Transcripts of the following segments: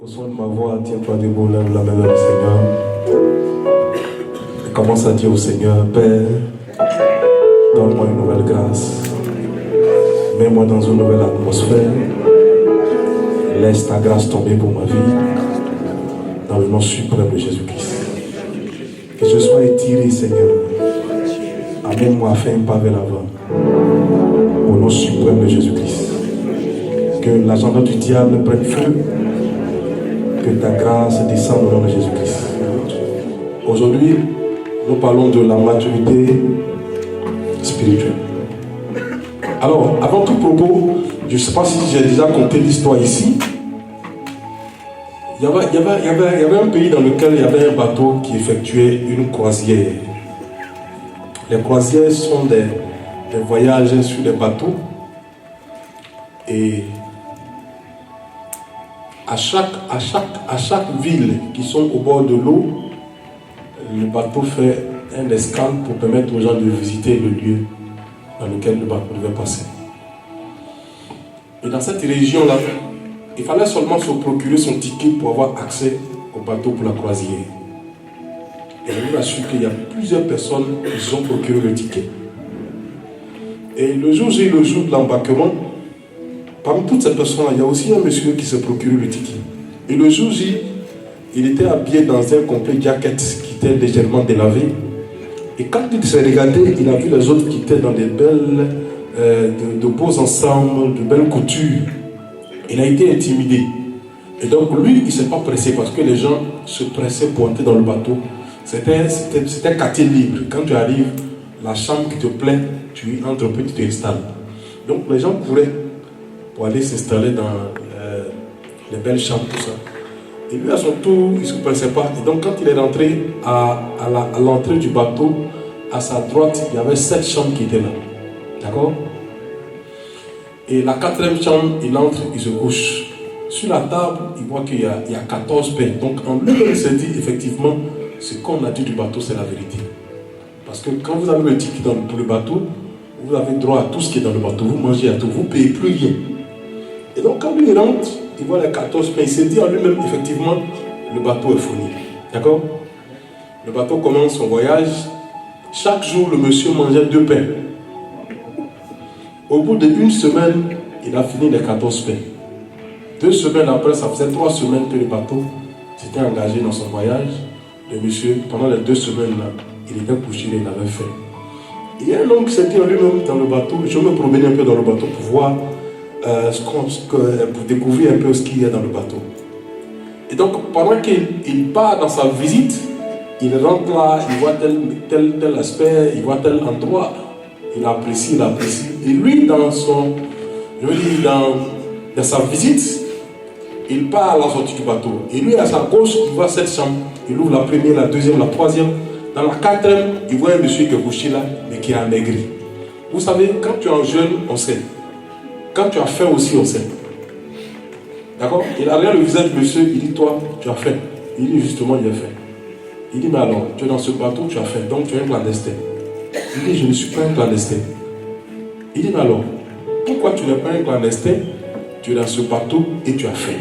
Au son de ma voix, tiens-toi debout, lève la main vers le Seigneur. Et commence à dire au Seigneur, Père, donne-moi une nouvelle grâce. Mets-moi dans une nouvelle atmosphère. Laisse ta grâce tomber pour ma vie. Dans le nom suprême de Jésus-Christ. Que je sois étiré, Seigneur. Amène-moi à faire un pas vers l'avant. Au nom suprême de Jésus-Christ. Que l'agenda du diable prenne feu. Que ta grâce descende au nom de Jésus-Christ. Aujourd'hui, nous parlons de la maturité spirituelle. Alors, avant tout propos, je ne sais pas si j'ai déjà conté l'histoire ici. Il y avait un pays dans lequel il y avait un bateau qui effectuait une croisière. Les croisières sont des voyages sur des bateaux. Et à chaque ville qui sont au bord de l'eau, le bateau fait un escale pour permettre aux gens de visiter le lieu dans lequel le bateau devait passer. Et dans cette région-là, il fallait seulement se procurer son ticket pour avoir accès au bateau pour la croisière. Et on a su qu'il y a plusieurs personnes qui ont procuré le ticket. Et le jour J, le jour de l'embarquement, parmi toutes ces personnes-là, il y a aussi un monsieur qui s'est procuré le ticket. Et le jour J, il était habillé dans un complet jacket qui était légèrement délavé. Et quand il s'est regardé, il a vu les autres qui étaient dans des belles, de beaux ensembles, de belles coutures. Il a été intimidé. Et donc lui, il ne s'est pas pressé parce que les gens se pressaient pour entrer dans le bateau. C'était quartier libre. Quand tu arrives, la chambre qui te plaît, tu y entres un peu, tu t'installes. Donc les gens couraient pour aller s'installer dans les belles chambres, tout ça. Et lui, à son tour, il ne se pressait pas. Et donc quand il est rentré à l'entrée du bateau, à sa droite, il y avait 7 chambres qui étaient là. D'accord? Et la 4e chambre, il entre, il se couche. Sur la table, il voit qu'il y a 14 pains. Donc en lui-même, il s'est dit, effectivement, ce qu'on a dit du bateau, c'est la vérité. Parce que quand vous avez le ticket pour le bateau, vous avez droit à tout ce qui est dans le bateau. Vous mangez à tout, vous ne payez plus rien. Et donc quand lui il rentre, il voit les 14 pains. Il s'est dit en lui-même, effectivement, le bateau est fourni. D'accord? Le bateau commence son voyage. Chaque jour, le monsieur mangeait 2 pains. Au bout d'1 semaine, il a fini les 14 pains. 2 semaines après, ça faisait 3 semaines que le bateau s'était engagé dans son voyage. Le monsieur, pendant les 2 semaines là, il était couché, il avait faim. Il y a un homme qui s'est dit en lui-même dans le bateau, je me promenais un peu dans le bateau pour voir, pour découvrir un peu ce qu'il y a dans le bateau. Et donc, pendant qu'il part dans sa visite, il rentre là, il voit tel aspect, il voit tel endroit, il apprécie. Et lui, dans sa visite, il part à la sortie du bateau. Et lui, à sa gauche, il voit cette chambre. Il ouvre la première, la deuxième, la troisième. Dans la 4e, il voit un monsieur qui est couché là, mais qui est amaigri. Vous savez, quand tu es en jeûne, on sait. Quand tu as faim aussi, on sait. D'accord? Il regarde le visage du monsieur, il dit, toi, tu as faim. Il dit, justement, il a faim. Il dit, mais alors, tu es dans ce bateau, tu as faim, donc tu es un clandestin. Il dit, je ne suis pas un clandestin. Il dit, mais alors, pourquoi tu n'es pas un clandestin? Tu es dans ce bateau et tu as faim.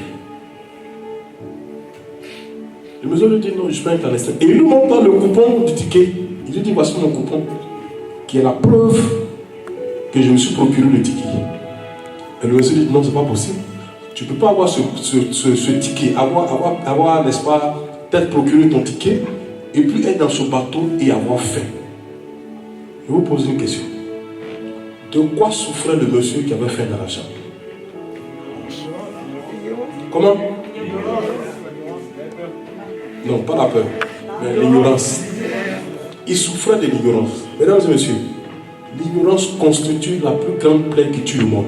Le monsieur lui dit, non, je ne suis pas un clandestin. Et il lui montre le coupon du ticket. Il lui dit, voici mon coupon, qui est la preuve que je me suis procuré le ticket. Et le monsieur dit, non, ce n'est pas possible. Tu ne peux pas avoir ce ticket, avoir, n'est-ce pas, peut-être procurer ton ticket, et puis être dans ce bateau et avoir faim. Je vous pose une question. De quoi souffrait le monsieur qui avait faim dans la chambre? Comment? Non, pas la peur, mais l'ignorance. Il souffrait de l'ignorance. Mesdames et messieurs, l'ignorance constitue la plus grande plaie qui tue le monde.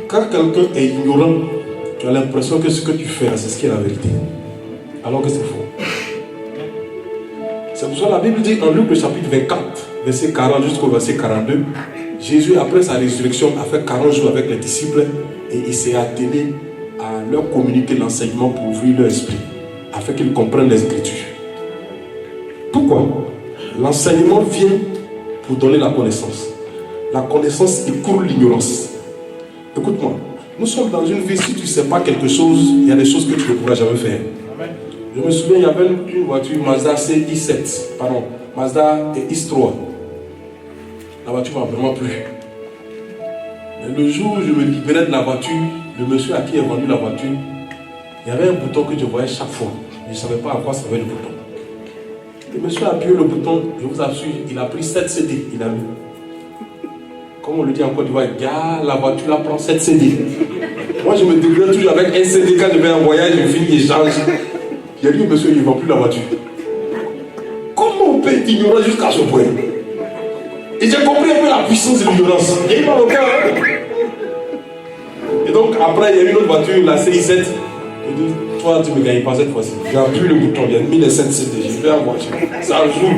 Quand quelqu'un est ignorant, tu as l'impression que ce que tu fais, c'est ce qui est la vérité. Alors que c'est faux. C'est pour ça que la Bible dit en Luc le chapitre 24, verset 40 jusqu'au verset 42, Jésus, après sa résurrection, a fait 40 jours avec les disciples et il s'est attelé à leur communiquer l'enseignement pour ouvrir leur esprit, afin qu'ils comprennent les Écritures. Pourquoi? L'enseignement vient pour donner la connaissance. La connaissance écoule l'ignorance. Écoute-moi, Nous sommes dans une vie, si tu ne sais pas quelque chose, il y a des choses que tu ne pourras jamais faire. Amen. Je me souviens, il y avait une voiture Mazda CX7, pardon, Mazda X3. La voiture m'a vraiment plu. Mais le jour où je me libérais de la voiture, le monsieur à qui a vendu la voiture, il y avait un bouton que je voyais chaque fois. Je ne savais pas à quoi servait le bouton. Le monsieur a appuyé le bouton, je vous assure, il a pris 7 CD, il a mis. Comme on le dit en Côte d'Ivoire, gars, la voiture là prend 7 CD. Moi je me débrouille toujours avec un CD quand je vais en voyage, je finis et change. J'ai dit, monsieur, il ne vend plus la voiture. Comment on peut être ignorant jusqu'à ce point? Et j'ai compris un peu la puissance de l'ignorance. Il m'a au cœur. Et donc après, il y a une autre voiture, la CI7. Je dis, toi, tu ne me gagnes pas cette fois-ci. J'ai appuyé le bouton, il y a mis les 7 CD. Je vais en voiture. Ça joue.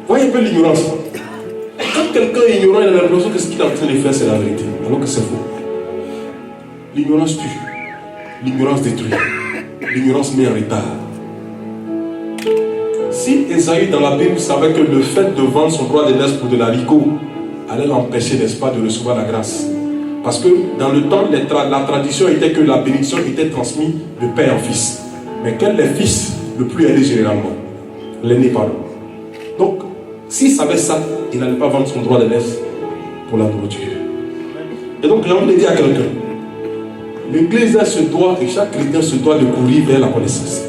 Voyez un peu l'ignorance. Quand quelqu'un est ignorant, il a l'impression que ce qu'il est en train de faire, c'est la vérité. Alors que c'est faux. L'ignorance tue. L'ignorance détruit. L'ignorance met en retard. Si Esaü dans la Bible savait que le fait de vendre son droit d'aînesse pour de l'haricot allait l'empêcher, n'est-ce pas, de recevoir la grâce. Parce que dans le temps, la tradition était que la bénédiction était transmise de père en fils. Mais quel est le fils le plus aidé généralement? L'aîné, pardon. Donc, s'il savait ça, il n'allait pas vendre son droit d'aînesse pour la nourriture. Et donc, j'ai envie de dire à quelqu'un, l'Église se doit, et chaque chrétien se doit de courir vers la connaissance.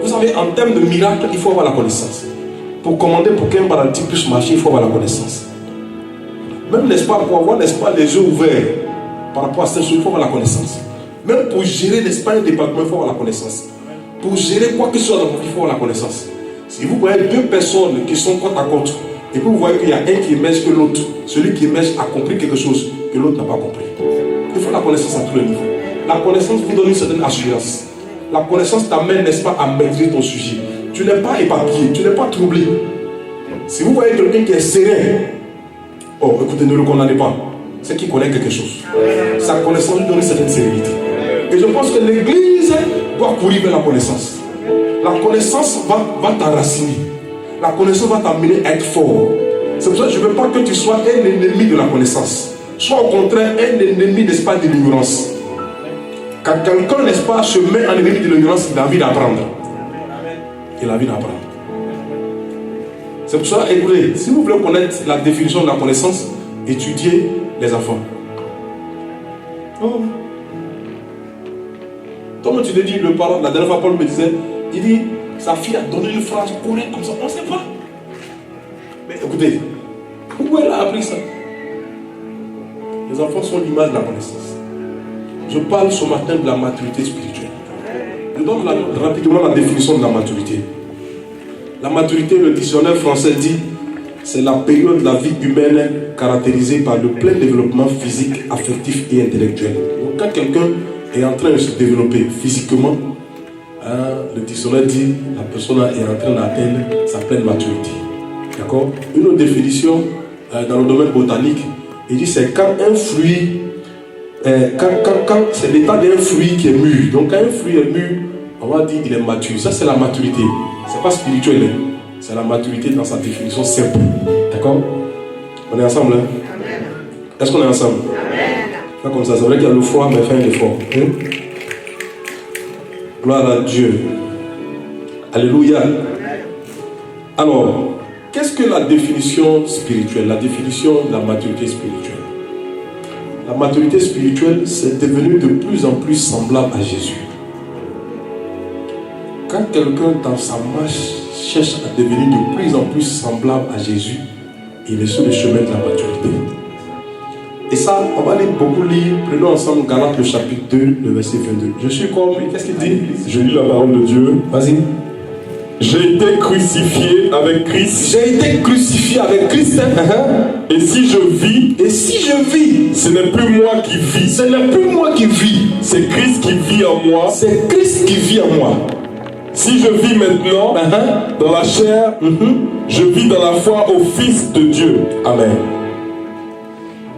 Vous savez, en termes de miracle, il faut avoir la connaissance. Pour commander pour qu'un paralytique puisse marcher, il faut avoir la connaissance. Même, n'est-ce pas, pour avoir, n'est-ce pas, les yeux ouverts par rapport à ces choses, il faut avoir la connaissance. Même pour gérer, n'est-ce pas, un département, il faut avoir la connaissance. Pour gérer quoi que ce soit dans votre vie, il faut avoir la connaissance. Si vous voyez deux personnes qui sont côte à côte, et puis vous voyez qu'il y a un qui émerge que l'autre, celui qui émerge a compris quelque chose que l'autre n'a pas compris. Il faut la connaissance à tous les niveaux. La connaissance vous donne une certaine assurance. La connaissance t'amène, n'est-ce pas, à maîtriser ton sujet. Tu n'es pas éparpillé, tu n'es pas troublé. Si vous voyez quelqu'un qui est serein, oh, écoutez, ne le condamnez pas. C'est qu'il connaît quelque chose. Sa connaissance lui donne une certaine sérénité. Et je pense que l'Église doit courir vers la connaissance. La connaissance va t'enraciner. La connaissance va t'amener à être fort. C'est pour ça que je ne veux pas que tu sois un ennemi de la connaissance. Sois au contraire un ennemi, n'est-ce pas, de l'ignorance. Quand quelqu'un, n'est-ce pas, se met en ennemi de l'ignorance, il a envie d'apprendre. Il a envie d'apprendre. C'est pour ça, écoutez, si vous voulez connaître la définition de la connaissance, étudiez les enfants. Oh. Comment tu te dis, le parent, la dernière fois, Paul me disait, il dit, sa fille a donné une phrase correcte comme ça, on ne sait pas. Mais écoutez, où elle a appris ça? Les enfants sont l'image de la connaissance. Je parle ce matin de la maturité spirituelle. Je donne rapidement la définition de la maturité. La maturité, le dictionnaire français dit, c'est la période de la vie humaine caractérisée par le plein développement physique, affectif et intellectuel. Donc quand quelqu'un est en train de se développer physiquement, le dictionnaire dit la personne est en train d'atteindre sa pleine maturité. D'accord? Une autre définition dans le domaine botanique, il dit c'est quand un fruit, quand c'est l'état d'un fruit qui est mûr. Donc quand un fruit est mûr, on va dire qu'il est mature. Ça c'est la maturité. C'est pas spirituel, hein? C'est la maturité dans sa définition simple. D'accord? On est ensemble, hein? Est-ce qu'on est ensemble? Pas comme ça, c'est vrai qu'il y a le froid, mais fais un effort. Hein? Gloire à Dieu. Alléluia. Alors, qu'est-ce que la définition spirituelle? La définition de la maturité spirituelle. La maturité spirituelle, c'est devenu de plus en plus semblable à Jésus. Quand quelqu'un dans sa marche cherche à devenir de plus en plus semblable à Jésus, il est sur le chemin de la maturité. Et ça, on va beaucoup lire. Prenons ensemble Galates le chapitre 2, le verset 22. Je suis comme, qu'est-ce qu'il dit? Je lis la parole de Dieu. Vas-y. J'ai été crucifié avec Christ. J'ai été crucifié avec Christ. Et si je vis, ce n'est plus moi qui vis. Ce n'est plus moi qui vis. C'est Christ qui vit en moi. C'est Christ qui vit en moi. Si je vis maintenant dans la chair, je vis dans la foi au Fils de Dieu. Amen.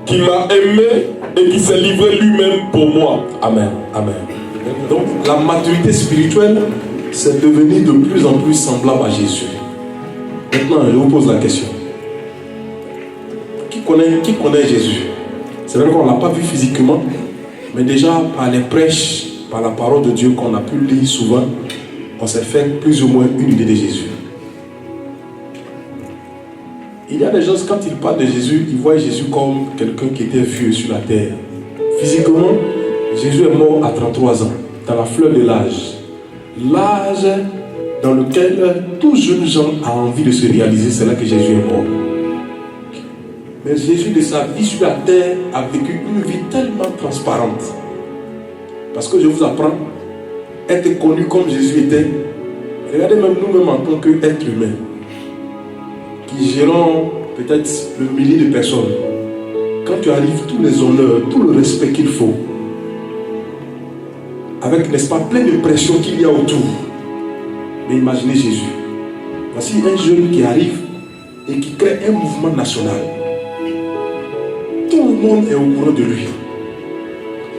Qui m'a aimé et qui s'est livré lui-même pour moi. Amen. Amen. Donc la maturité spirituelle, c'est devenir de plus en plus semblable à Jésus. Maintenant, je vous pose la question. Qui connaît Jésus? C'est vrai qu'on ne l'a pas vu physiquement, Mais déjà, par les prêches, par la parole de Dieu qu'on a pu lire souvent, on s'est fait plus ou moins une idée de Jésus. Il y a des gens, quand ils parlent de Jésus, ils voient Jésus comme quelqu'un qui était vieux sur la terre. Physiquement, Jésus est mort à 33 ans, dans la fleur de l'âge. L'âge dans lequel tout jeune gens a envie de se réaliser, c'est là que Jésus est mort. Mais Jésus, de sa vie sur la terre, a vécu une vie tellement transparente. Parce que je vous apprends, être connu comme Jésus était, regardez même nous-mêmes en tant qu'êtres humains, qui gérons peut-être le millier de personnes. Quand tu arrives, tous les honneurs, tout le respect qu'il faut, avec, n'est-ce pas, plein de pression qu'il y a autour. Mais imaginez Jésus. Voici un jeune qui arrive et qui crée un mouvement national. Tout le monde est au courant de lui.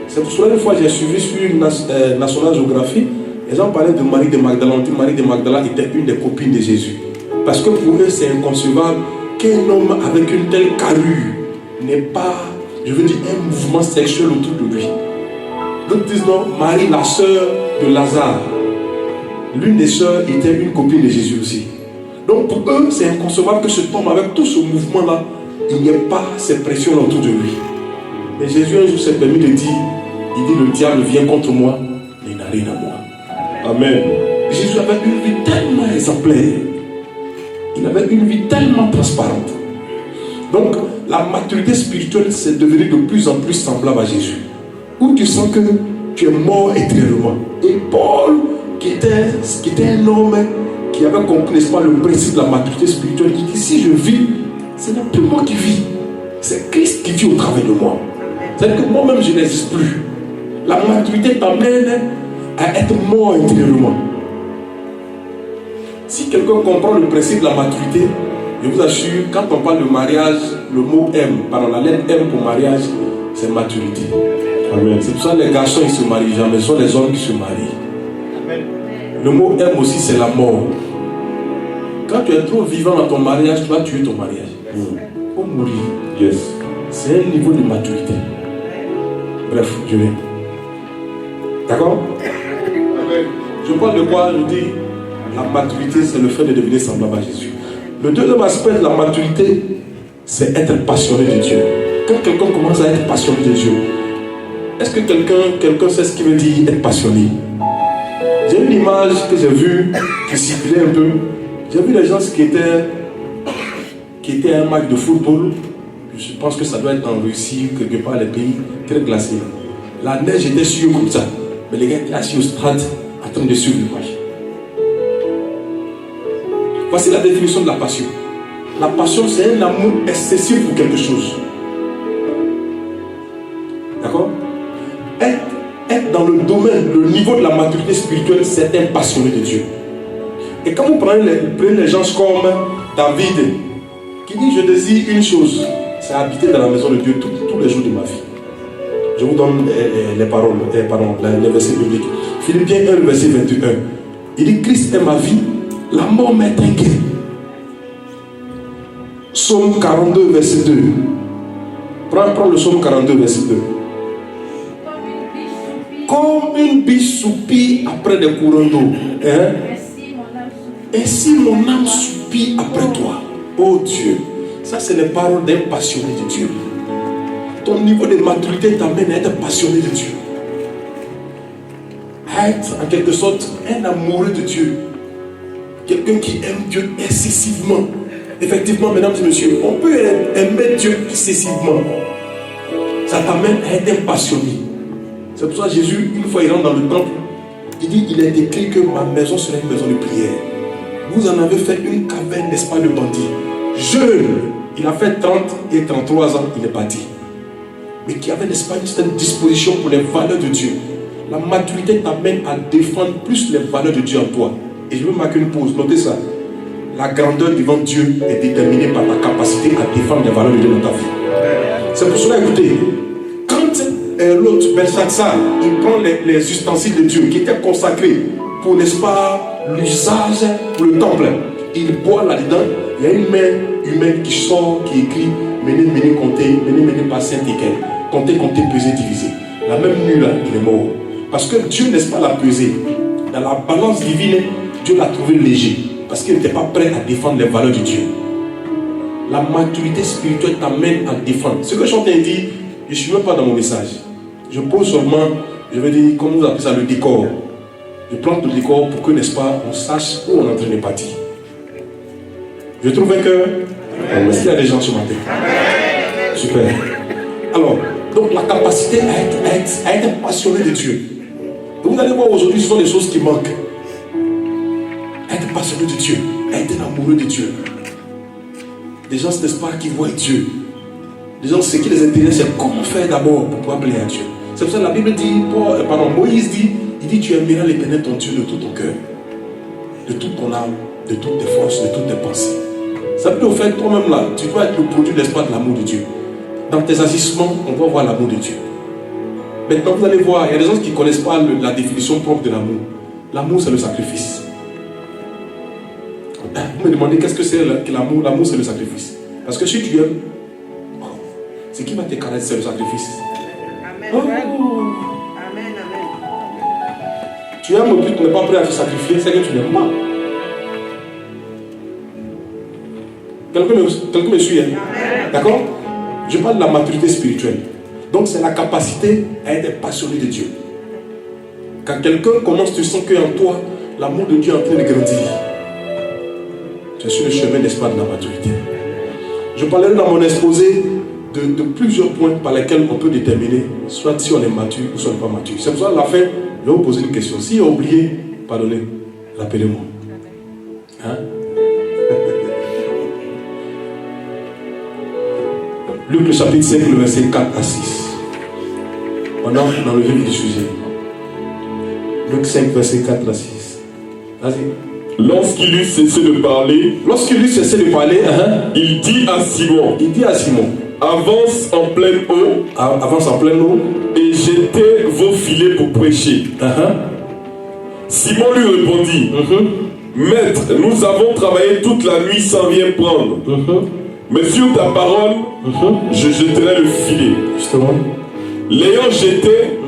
C'est pour cela, une fois, j'ai suivi sur une National Geographic, les gens parlaient de Marie de Magdala. On dit Marie de Magdala était une des copines de Jésus. Parce que pour eux, c'est inconcevable qu'un homme avec une telle carrure n'ait pas, je veux dire, un mouvement sexuel autour de lui. D'autres disent non, Marie, la sœur de Lazare, l'une des sœurs était une copine de Jésus aussi. Donc pour eux, c'est inconcevable que cet homme, avec tout ce mouvement-là, il n'y ait pas ces pressions autour de lui. Mais Jésus un jour s'est permis de dire, il dit, le diable vient contre moi, mais il n'a rien à moi. Amen. Jésus avait une vie tellement exemplaire. Il avait une vie tellement transparente. Donc, la maturité spirituelle, c'est devenu de plus en plus semblable à Jésus. Où tu sens que tu es mort intérieurement. Et Paul, qui était un homme qui avait compris, n'est-ce pas, le principe de la maturité spirituelle, il dit, si je vis, ce n'est plus moi qui vis. C'est Christ qui vit au travers de moi. C'est-à-dire que moi-même, je n'existe plus. La maturité t'amène à être mort intérieurement. Si quelqu'un comprend le principe de la maturité, je vous assure, quand on parle de mariage, le mot M, pardon, la lettre M pour mariage, c'est maturité. Amen. C'est pour ça que les garçons ils se marient jamais, ce sont les hommes qui se marient. Amen. Le mot M aussi, c'est la mort. Quand tu es trop vivant dans ton mariage, tu vas tuer ton mariage. Il faut mourir. Yes. C'est un niveau de maturité. Bref, je vais. D'accord? Je parle de quoi? Je dis, la maturité, c'est le fait de devenir semblable à Jésus. Le deuxième aspect de la maturité, c'est être passionné de Dieu. Quand quelqu'un commence à être passionné de Dieu, est-ce que quelqu'un sait ce qu'il veut dire être passionné? J'ai une image que j'ai vue, qui circulait un peu. J'ai vu des gens qui étaient à un match de football. Je pense que ça doit être en Russie, quelque part, les pays très glacés. La neige était sur eux comme ça. Mais les gars étaient assis au stade en train de suivre le match. Voici la définition de la passion. La passion, c'est un amour excessif pour quelque chose. D'accord? Être dans le domaine, le niveau de la maturité spirituelle, c'est être passionné de Dieu. Et quand vous prenez les gens comme David, qui dit, je désire une chose, c'est habiter dans la maison de Dieu tous les jours de ma vie. Je vous donne les paroles, les versets bibliques. Philippiens 1, verset 21. Il dit, Christ est ma vie, la mort m'est inquiet. Psaume 42, verset 2. Prends le psaume 42, verset 2. Comme une biche soupire après des courants d'eau. Hein? Ainsi mon âme soupire après toi. Oh Dieu. Ça, c'est les paroles d'un passionné de Dieu. Ton niveau de maturité t'amène à être passionné de Dieu. À être, en quelque sorte, un amoureux de Dieu. Quelqu'un qui aime Dieu excessivement. Effectivement, mesdames et messieurs, on peut aimer Dieu excessivement. Ça t'amène à être un passionné. C'est pour ça que Jésus, une fois il rentre dans le temple, il dit, il est écrit que ma maison sera une maison de prière. Vous en avez fait une caverne, n'est-ce pas, de bandits. Jeune, il a fait 30 et 33 ans, il est parti. Mais qui avait, n'est-ce pas, une certaine disposition pour les valeurs de Dieu. La maturité t'amène à défendre plus les valeurs de Dieu en toi. Et je veux marquer une pause, notez ça. La grandeur devant Dieu est déterminée par ta capacité à défendre les valeurs de Dieu dans ta vie. C'est pour cela, écoutez, quand l'autre, Belshazzar, il prend les ustensiles de Dieu qui étaient consacrés pour, n'est-ce pas, l'usage pour le temple. Il boit là-dedans, il y a une main humaine qui sort, qui écrit, menez, comptez, menez, pas saint et quel. Comptez, peser, diviser. la même nuit là, il est mort. Parce que Dieu, n'est-ce pas, l'a pesé. Dans la balance divine, Dieu l'a trouvé léger. Parce qu'il n'était pas prêt à défendre les valeurs de Dieu. La maturité spirituelle t'amène à défendre. Ce que je suis en train de dire, je ne suis même pas dans mon message. Je pose seulement, je vais dire, comment vous appelez ça, le décor. Je plante le décor pour que, n'est-ce pas, on sache où on est en train de partir. Je trouve que... Est-ce qu'il y a des gens ce matin? Super. Alors, donc la capacité à être passionné de Dieu. Et vous allez voir aujourd'hui, ce sont des choses qui manquent. Être passionné de Dieu, être amoureux de Dieu. Des gens, n'est-ce pas, qui voient Dieu. Des gens, ce qui les intéresse, c'est comment faire d'abord pour pouvoir plaire à Dieu. C'est pour ça que la Bible dit, Moïse dit, il dit, tu aimeras l'Éternel ton Dieu de tout ton cœur, de toute ton âme, de toutes tes forces, de toutes tes pensées. Ça veut dire, au fait, toi-même là, tu dois être le produit, n'est-ce pas, de l'amour de Dieu. Dans tes agissements, on va voir l'amour de Dieu. Maintenant, vous allez voir, il y a des gens qui ne connaissent pas la définition propre de l'amour. L'amour, c'est le sacrifice. Vous me demandez qu'est-ce que c'est que l'amour? L'amour, c'est le sacrifice. Parce que si tu aimes, c'est qui va te caresser, c'est le sacrifice. Amen. Oh. Amen. Tu aimes et puis tu n'es pas prêt à te sacrifier, c'est que tu n'aimes pas. Quelqu'un me suit, hein? D'accord? Je parle de la maturité spirituelle. Donc c'est la capacité à être passionné de Dieu. Quand quelqu'un commence, tu sens qu'en toi, l'amour de Dieu est en train de grandir. Tu es sur le chemin, n'est-ce pas, de la maturité. Je parlerai dans mon exposé de plusieurs points par lesquels on peut déterminer soit si on est mature ou si on n'est pas mature. C'est pour ça qu'à la fin, je vais vous poser une question. Si j'ai oublié, pardonnez, rappelez-moi. Hein? Luc le chapitre 5, le verset 4 à 6. On entre dans le vif du sujet. Luc 5, verset 4 à 6. Vas-y. Lorsqu'il eut cessé de parler, il dit à Simon, avance en pleine eau, et jetez vos filets pour pêcher. Simon lui répondit, Maître, nous avons travaillé toute la nuit sans rien prendre. Mais sur ta parole, je jetterai le filet. Justement. L'ayant jeté,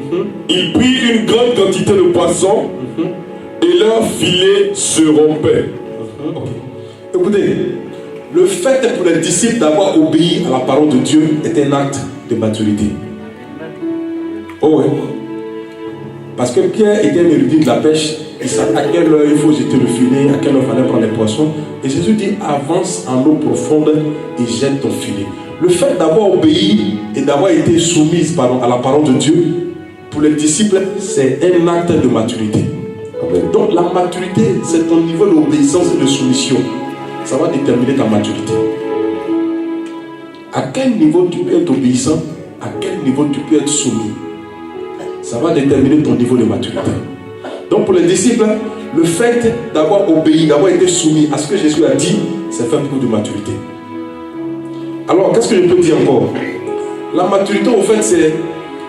il prit une grande quantité de poissons et leur filet se rompait. Écoutez, le fait pour les disciples d'avoir obéi à la parole de Dieu est un acte de maturité. Oh oui. Parce que Pierre était un érudit de la pêche. Il savait à quelle heure il faut jeter le filet, à quelle heure il fallait prendre les poissons. Et Jésus dit, avance en eau profonde et jette ton filet. Le fait d'avoir obéi et d'avoir été soumise à la parole de Dieu, pour les disciples, c'est un acte de maturité. Donc la maturité, c'est ton niveau d'obéissance et de soumission. Ça va déterminer ta maturité. À quel niveau tu peux être obéissant, à quel niveau tu peux être soumis. Ça va déterminer ton niveau de maturité. Donc pour les disciples, le fait d'avoir obéi, d'avoir été soumis à ce que Jésus a dit, c'est faire preuve de maturité. Alors, qu'est-ce que je peux dire encore? La maturité, au fait, c'est...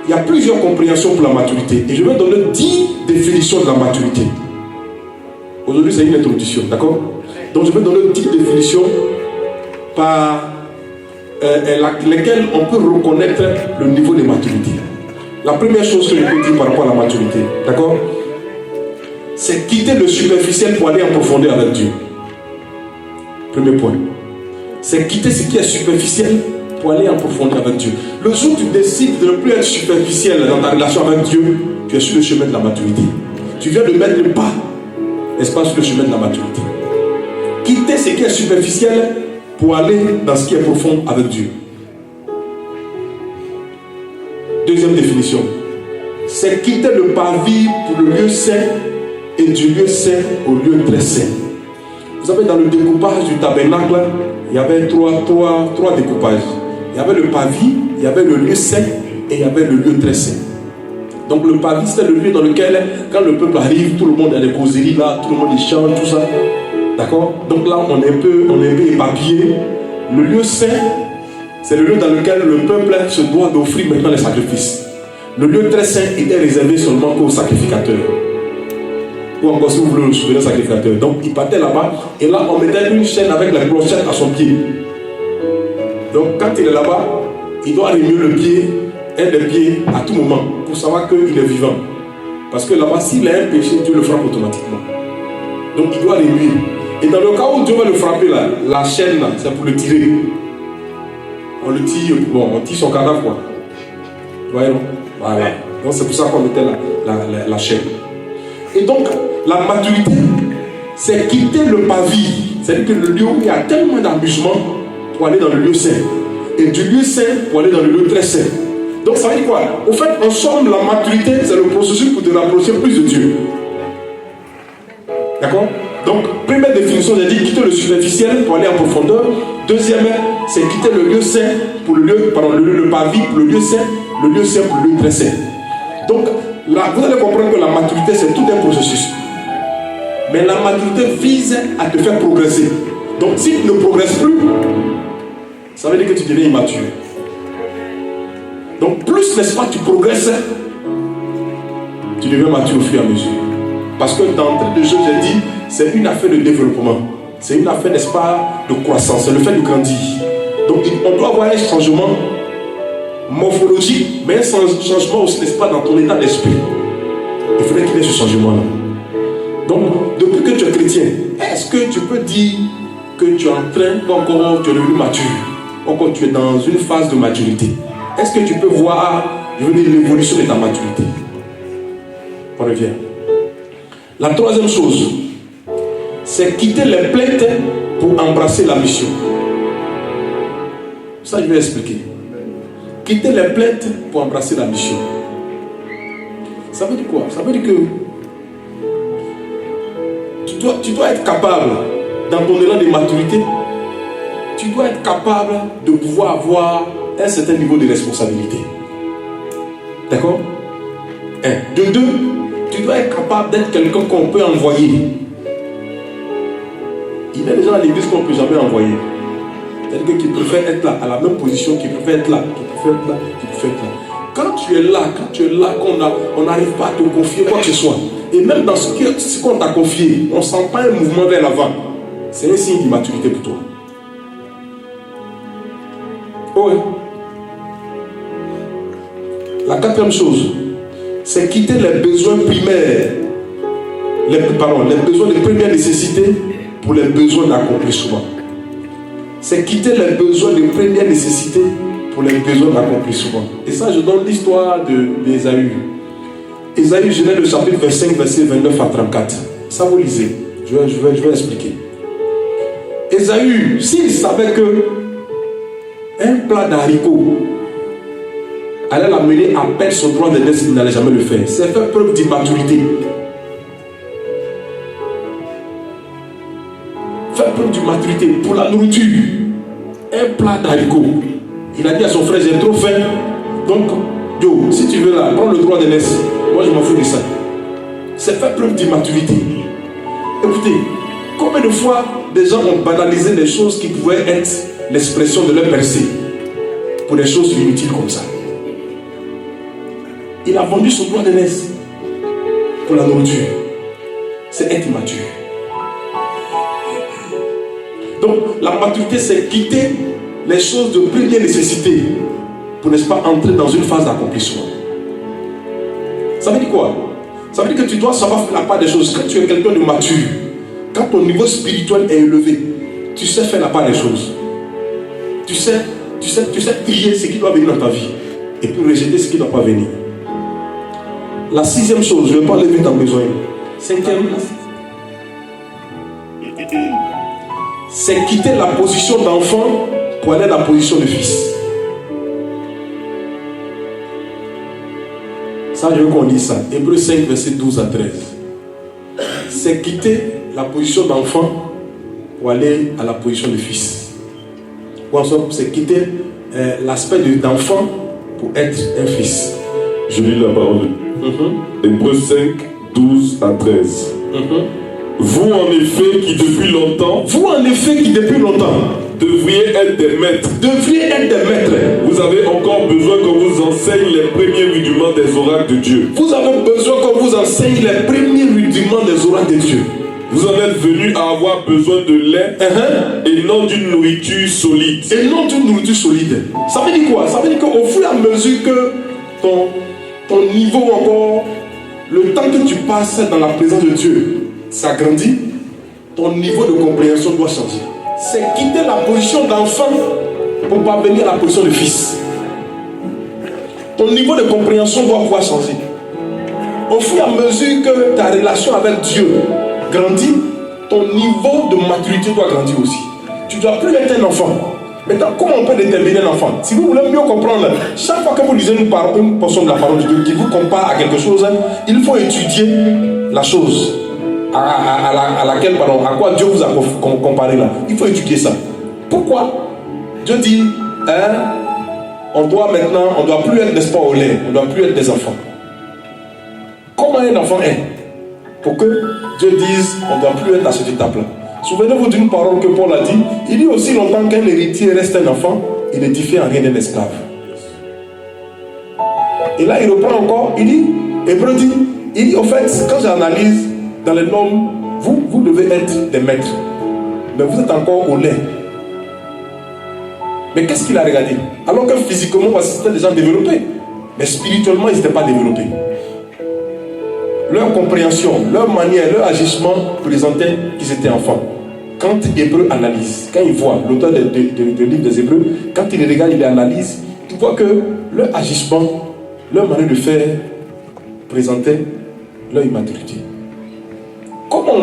Il y a plusieurs compréhensions pour la maturité. Et je vais donner 10 définitions de la maturité. Aujourd'hui, c'est une introduction, d'accord? Donc, je vais donner 10 définitions par lesquelles on peut reconnaître le niveau de maturité. La première chose que je peux dire par rapport à la maturité, d'accord? C'est quitter le superficiel pour aller en profondeur avec Dieu. Premier point. C'est quitter ce qui est superficiel pour aller en profondeur avec Dieu. Le jour où tu décides de ne plus être superficiel dans ta relation avec Dieu, tu es sur le chemin de la maturité. Tu viens de mettre le pas, n'est-ce pas, sur le chemin de la maturité. Quitter ce qui est superficiel pour aller dans ce qui est profond avec Dieu. Deuxième définition. C'est quitter le parvis pour le lieu saint et du lieu saint au lieu très saint. Vous savez, dans le découpage du tabernacle, il y avait trois découpages. Il y avait le parvis, il y avait le lieu saint et il y avait le lieu très saint. Donc le parvis, c'était le lieu dans lequel, quand le peuple arrive, tout le monde a des causeries là, tout le monde échange, tout ça. D'accord? Donc là, on est un peu éparpillé. Le lieu saint, c'est le lieu dans lequel le peuple se doit d'offrir maintenant les sacrifices. Le lieu très saint était réservé seulement aux sacrificateurs. Ou encore si vous voulez le souverain sacrificateur. Donc il partait là-bas et là on mettait une chaîne avec la clochette à son pied. Donc quand il est là-bas, il doit remuer le pied un des pieds à tout moment pour savoir qu'il est vivant. Parce que là-bas, s'il a un péché, Dieu le frappe automatiquement. Donc il doit remuer. Et dans le cas où Dieu va le frapper, là, la chaîne, c'est pour le tirer. On le tire, bon, on tire son cadavre, quoi. Vous voyez, non? Voilà. Donc c'est pour ça qu'on mettait la chaîne. Et donc, la maturité, c'est quitter le pavis. C'est-à-dire que le lieu où il y a tellement d'amusement pour aller dans le lieu saint. Et du lieu saint pour aller dans le lieu très saint. Donc ça veut dire quoi? Au fait, en somme, la maturité, c'est le processus pour te rapprocher plus de Dieu. D'accord? Donc, première définition, j'ai dit quitter le superficiel pour aller en profondeur. Deuxième, c'est quitter le lieu saint pour le lieu, pardon, le pavis pour le lieu saint pour le lieu très saint. Donc, là, vous allez comprendre que la maturité, c'est tout un processus. Mais la maturité vise à te faire progresser. Donc, si tu ne progresses plus, ça veut dire que tu deviens immature. Donc, plus, n'est-ce pas, tu progresses, tu deviens mature au fur et à mesure. Parce que d'entrée de jeu, j'ai dit, c'est une affaire de développement. C'est une affaire, n'est-ce pas, de croissance. C'est le fait de grandir. Donc, on doit avoir un changement morphologique, mais un changement aussi, n'est-ce pas, dans ton état d'esprit. Il faudrait qu'il y ait ce changement-là. Donc, depuis que tu es chrétien, est-ce que tu peux dire que tu es en train, encore tu es devenu mature, encore tu es dans une phase de maturité? Est-ce que tu peux voir l'évolution de ta maturité? On revient. La troisième chose, c'est quitter les plaintes pour embrasser la mission. Ça, je vais expliquer. Quitter les plaintes pour embrasser la mission. Ça veut dire quoi? Ça veut dire que tu dois être capable, dans ton élan de maturité, tu dois être capable de pouvoir avoir un certain niveau de responsabilité. D'accord? Un. De deux, tu dois être capable d'être quelqu'un qu'on peut envoyer. Il y a des gens à l'église qu'on ne peut jamais envoyer. C'est-à-dire qui préfèrent être là, à la même position, qui préfèrent être là, qui préfèrent être là, qui préfèrent être là. Quand tu es là, qu'on n'arrive pas à te confier quoi que ce soit, et même dans ce qu'on t'a confié, on ne sent pas un mouvement vers l'avant, c'est un signe d'immaturité pour toi. Oh oui. La quatrième chose, c'est quitter les besoins primaires, les besoins de première nécessité pour les besoins d'accomplissement. C'est quitter les besoins de première nécessité pour les besoins d'accomplissement. Et ça, je donne l'histoire d'Ésaü. Ésaü, Genèse le chapitre 25, verset 29 à 34. Ça, vous lisez. Je vais expliquer. Ésaü, s'il savait que un plat d'haricots allait l'amener à perdre son droit d'aînesse, il n'allait jamais le faire. C'est faire preuve d'immaturité. Faire preuve d'immaturité pour la nourriture. Un plat d'haricots. Il a dit à son frère, j'ai trop faim. Donc, yo, si tu veux là, prends le droit d'aînesse. Moi, je m'en fous de ça. C'est faire preuve d'immaturité. Écoutez, combien de fois des gens ont banalisé des choses qui pouvaient être l'expression de leur percée pour des choses inutiles comme ça. Il a vendu son droit d'aînesse pour la nourriture. C'est être immature. Donc, la maturité, c'est quitter les choses de première nécessité pour, n'est-ce pas, entrer dans une phase d'accomplissement. Ça veut dire quoi? Ça veut dire que tu dois savoir faire la part des choses. Quand tu es quelqu'un de mature, quand ton niveau spirituel est élevé, tu sais faire la part des choses. Tu sais trier ce qui doit venir dans ta vie et puis rejeter ce qui ne doit pas venir. La sixième chose, je ne vais pas lever ta besoin. Cinquième, c'est quitter la position d'enfant pour aller à la position de fils. Ça, je veux qu'on dise ça. Hébreux 5, verset 12 à 13. C'est quitter la position d'enfant pour aller à la position de fils. Ou en somme, c'est quitter l'aspect d'enfant pour être un fils. Je lis la parole. Hébreux 5, 12 à 13. Vous en effet qui depuis longtemps devriez être des maîtres. Vous avez encore besoin qu'on vous enseigne les premiers rudiments des oracles de Dieu. Vous avez besoin qu'on vous enseigne les premiers rudiments des oracles de Dieu. Vous en êtes venus à avoir besoin de lait et non d'une nourriture solide. Ça veut dire quoi? Ça veut dire qu'au fur et à mesure que ton niveau encore, le temps que tu passes dans la présence de Dieu, ça grandit, ton niveau de compréhension doit changer. C'est quitter la position d'enfant pour parvenir à la position de fils. Ton niveau de compréhension doit pouvoir changer. Au fur et à mesure que ta relation avec Dieu grandit, ton niveau de maturité doit grandir aussi. Tu ne dois plus être un enfant. Maintenant, comment on peut déterminer un enfant? Si vous voulez mieux comprendre, chaque fois que vous lisez une portion de la parole de Dieu qui vous compare à quelque chose, il faut étudier la chose à laquelle, pardon, à quoi Dieu vous a comparé là. Il faut étudier ça. Pourquoi? Dieu dit, on doit plus être, n'est-ce pas, au lait, on ne doit plus être des enfants. Comment un enfant est? Pour que Dieu dise, on ne doit plus être à cette étape-là. Souvenez-vous d'une parole que Paul a dit. Il dit aussi longtemps qu'un héritier reste un enfant, il ne diffère en rien d'un esclave. Et là, il reprend encore, il dit, Hébreu dit, au fait, quand j'analyse dans les normes, vous devez être des maîtres, mais vous êtes encore au lait. Mais qu'est-ce qu'il a regardé? Alors que physiquement, c'était déjà développé, mais spirituellement, ils n'étaient pas développés. Leur compréhension, leur manière, leur agissement présentaient qu'ils étaient enfants. Quand Hébreu analyse, quand il voit, l'auteur du livre des Hébreux, quand il regarde, il analyse, il voit que leur agissement, leur manière de faire présentait leur immaturité. Comment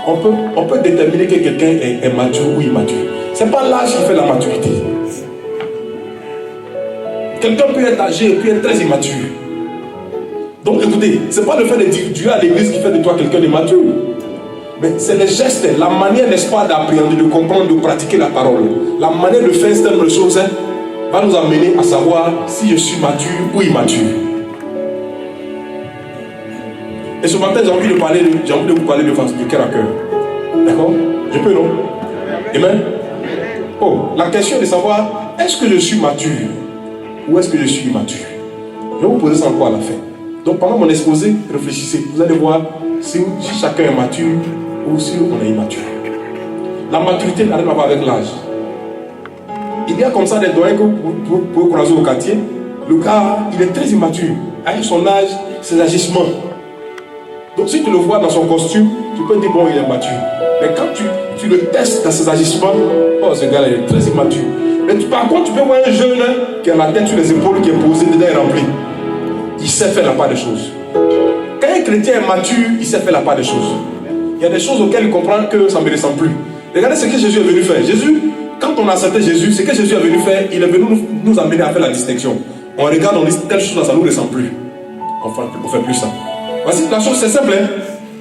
on peut déterminer que quelqu'un est mature ou immature? Ce n'est pas l'âge qui fait la maturité. Quelqu'un peut être âgé et puis être très immature. Donc écoutez, ce n'est pas le fait de dire Dieu à l'église qui fait de toi quelqu'un de mature. Mais c'est les gestes, la manière, n'est-ce pas, d'appréhender, de comprendre, de pratiquer la parole. La manière de faire certaines choses va nous amener à savoir si je suis mature ou immature. Et ce matin, j'ai envie de vous parler de cœur à cœur. D'accord? Je peux, non? Amen? Oh, la question est de savoir, est-ce que je suis mature ou est-ce que je suis immature? Je vais vous poser ça encore à la fin. Donc pendant mon exposé, réfléchissez. Vous allez voir si chacun est mature ou si on est immature. La maturité n'a rien à voir avec l'âge. Il y a comme ça des doyens que vous pouvez croiser au quartier. Le gars, il est très immature. Avec son âge, ses agissements. Donc si tu le vois dans son costume, tu peux dire bon, il est mature. Mais quand tu le testes dans ses agissements, oh, ce gars-là est très immature. Mais par contre, tu peux voir un jeune qui a la tête sur les épaules, qui est posé, dedans est rempli. Il sait faire la part des choses. Quand un chrétien est mature, il sait faire la part des choses. Il y a des choses auxquelles il comprend que ça ne me ressemble plus. Regardez ce que Jésus est venu faire. Jésus, quand on a accepté Jésus, ce que Jésus est venu faire, il est venu nous amener à faire la distinction. On regarde, on dit telle chose, ça ne nous ressemble plus. On ne fait plus ça. Voici la chose, c'est simple. Hein?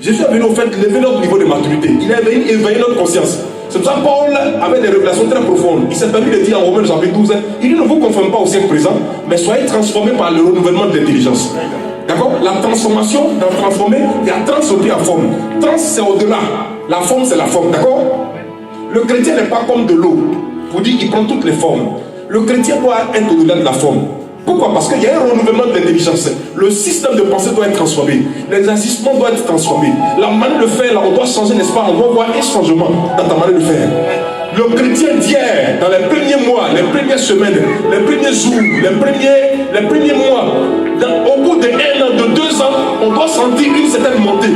Jésus est venu au fait lever notre niveau de maturité. Il est venu éveiller notre conscience. C'est pour ça que Paul avait des révélations très profondes. Il s'est permis de dire en Romains chapitre 12, il dit ne vous conformez pas au siècle présent, mais soyez transformés par le renouvellement de l'intelligence. D'accord? La transformation, dans transformer, il y a trans au pied à forme. Trans, c'est au-delà. La forme, c'est la forme. D'accord? Le chrétien n'est pas comme de l'eau. Pour dire qu'il prend toutes les formes. Le chrétien doit être au-delà de la forme. Pourquoi? Parce qu'il y a un renouvellement de l'intelligence. Le système de pensée doit être transformé. Les agissements doivent être transformés. La manière de faire, là, on doit changer, n'est-ce pas? On doit voir un changement dans ta manière de faire. Le chrétien d'hier, dans les premiers mois, les premières semaines, les premiers jours, les premiers mois, au bout de 1 an, de 2 ans, on doit sentir une certaine montée.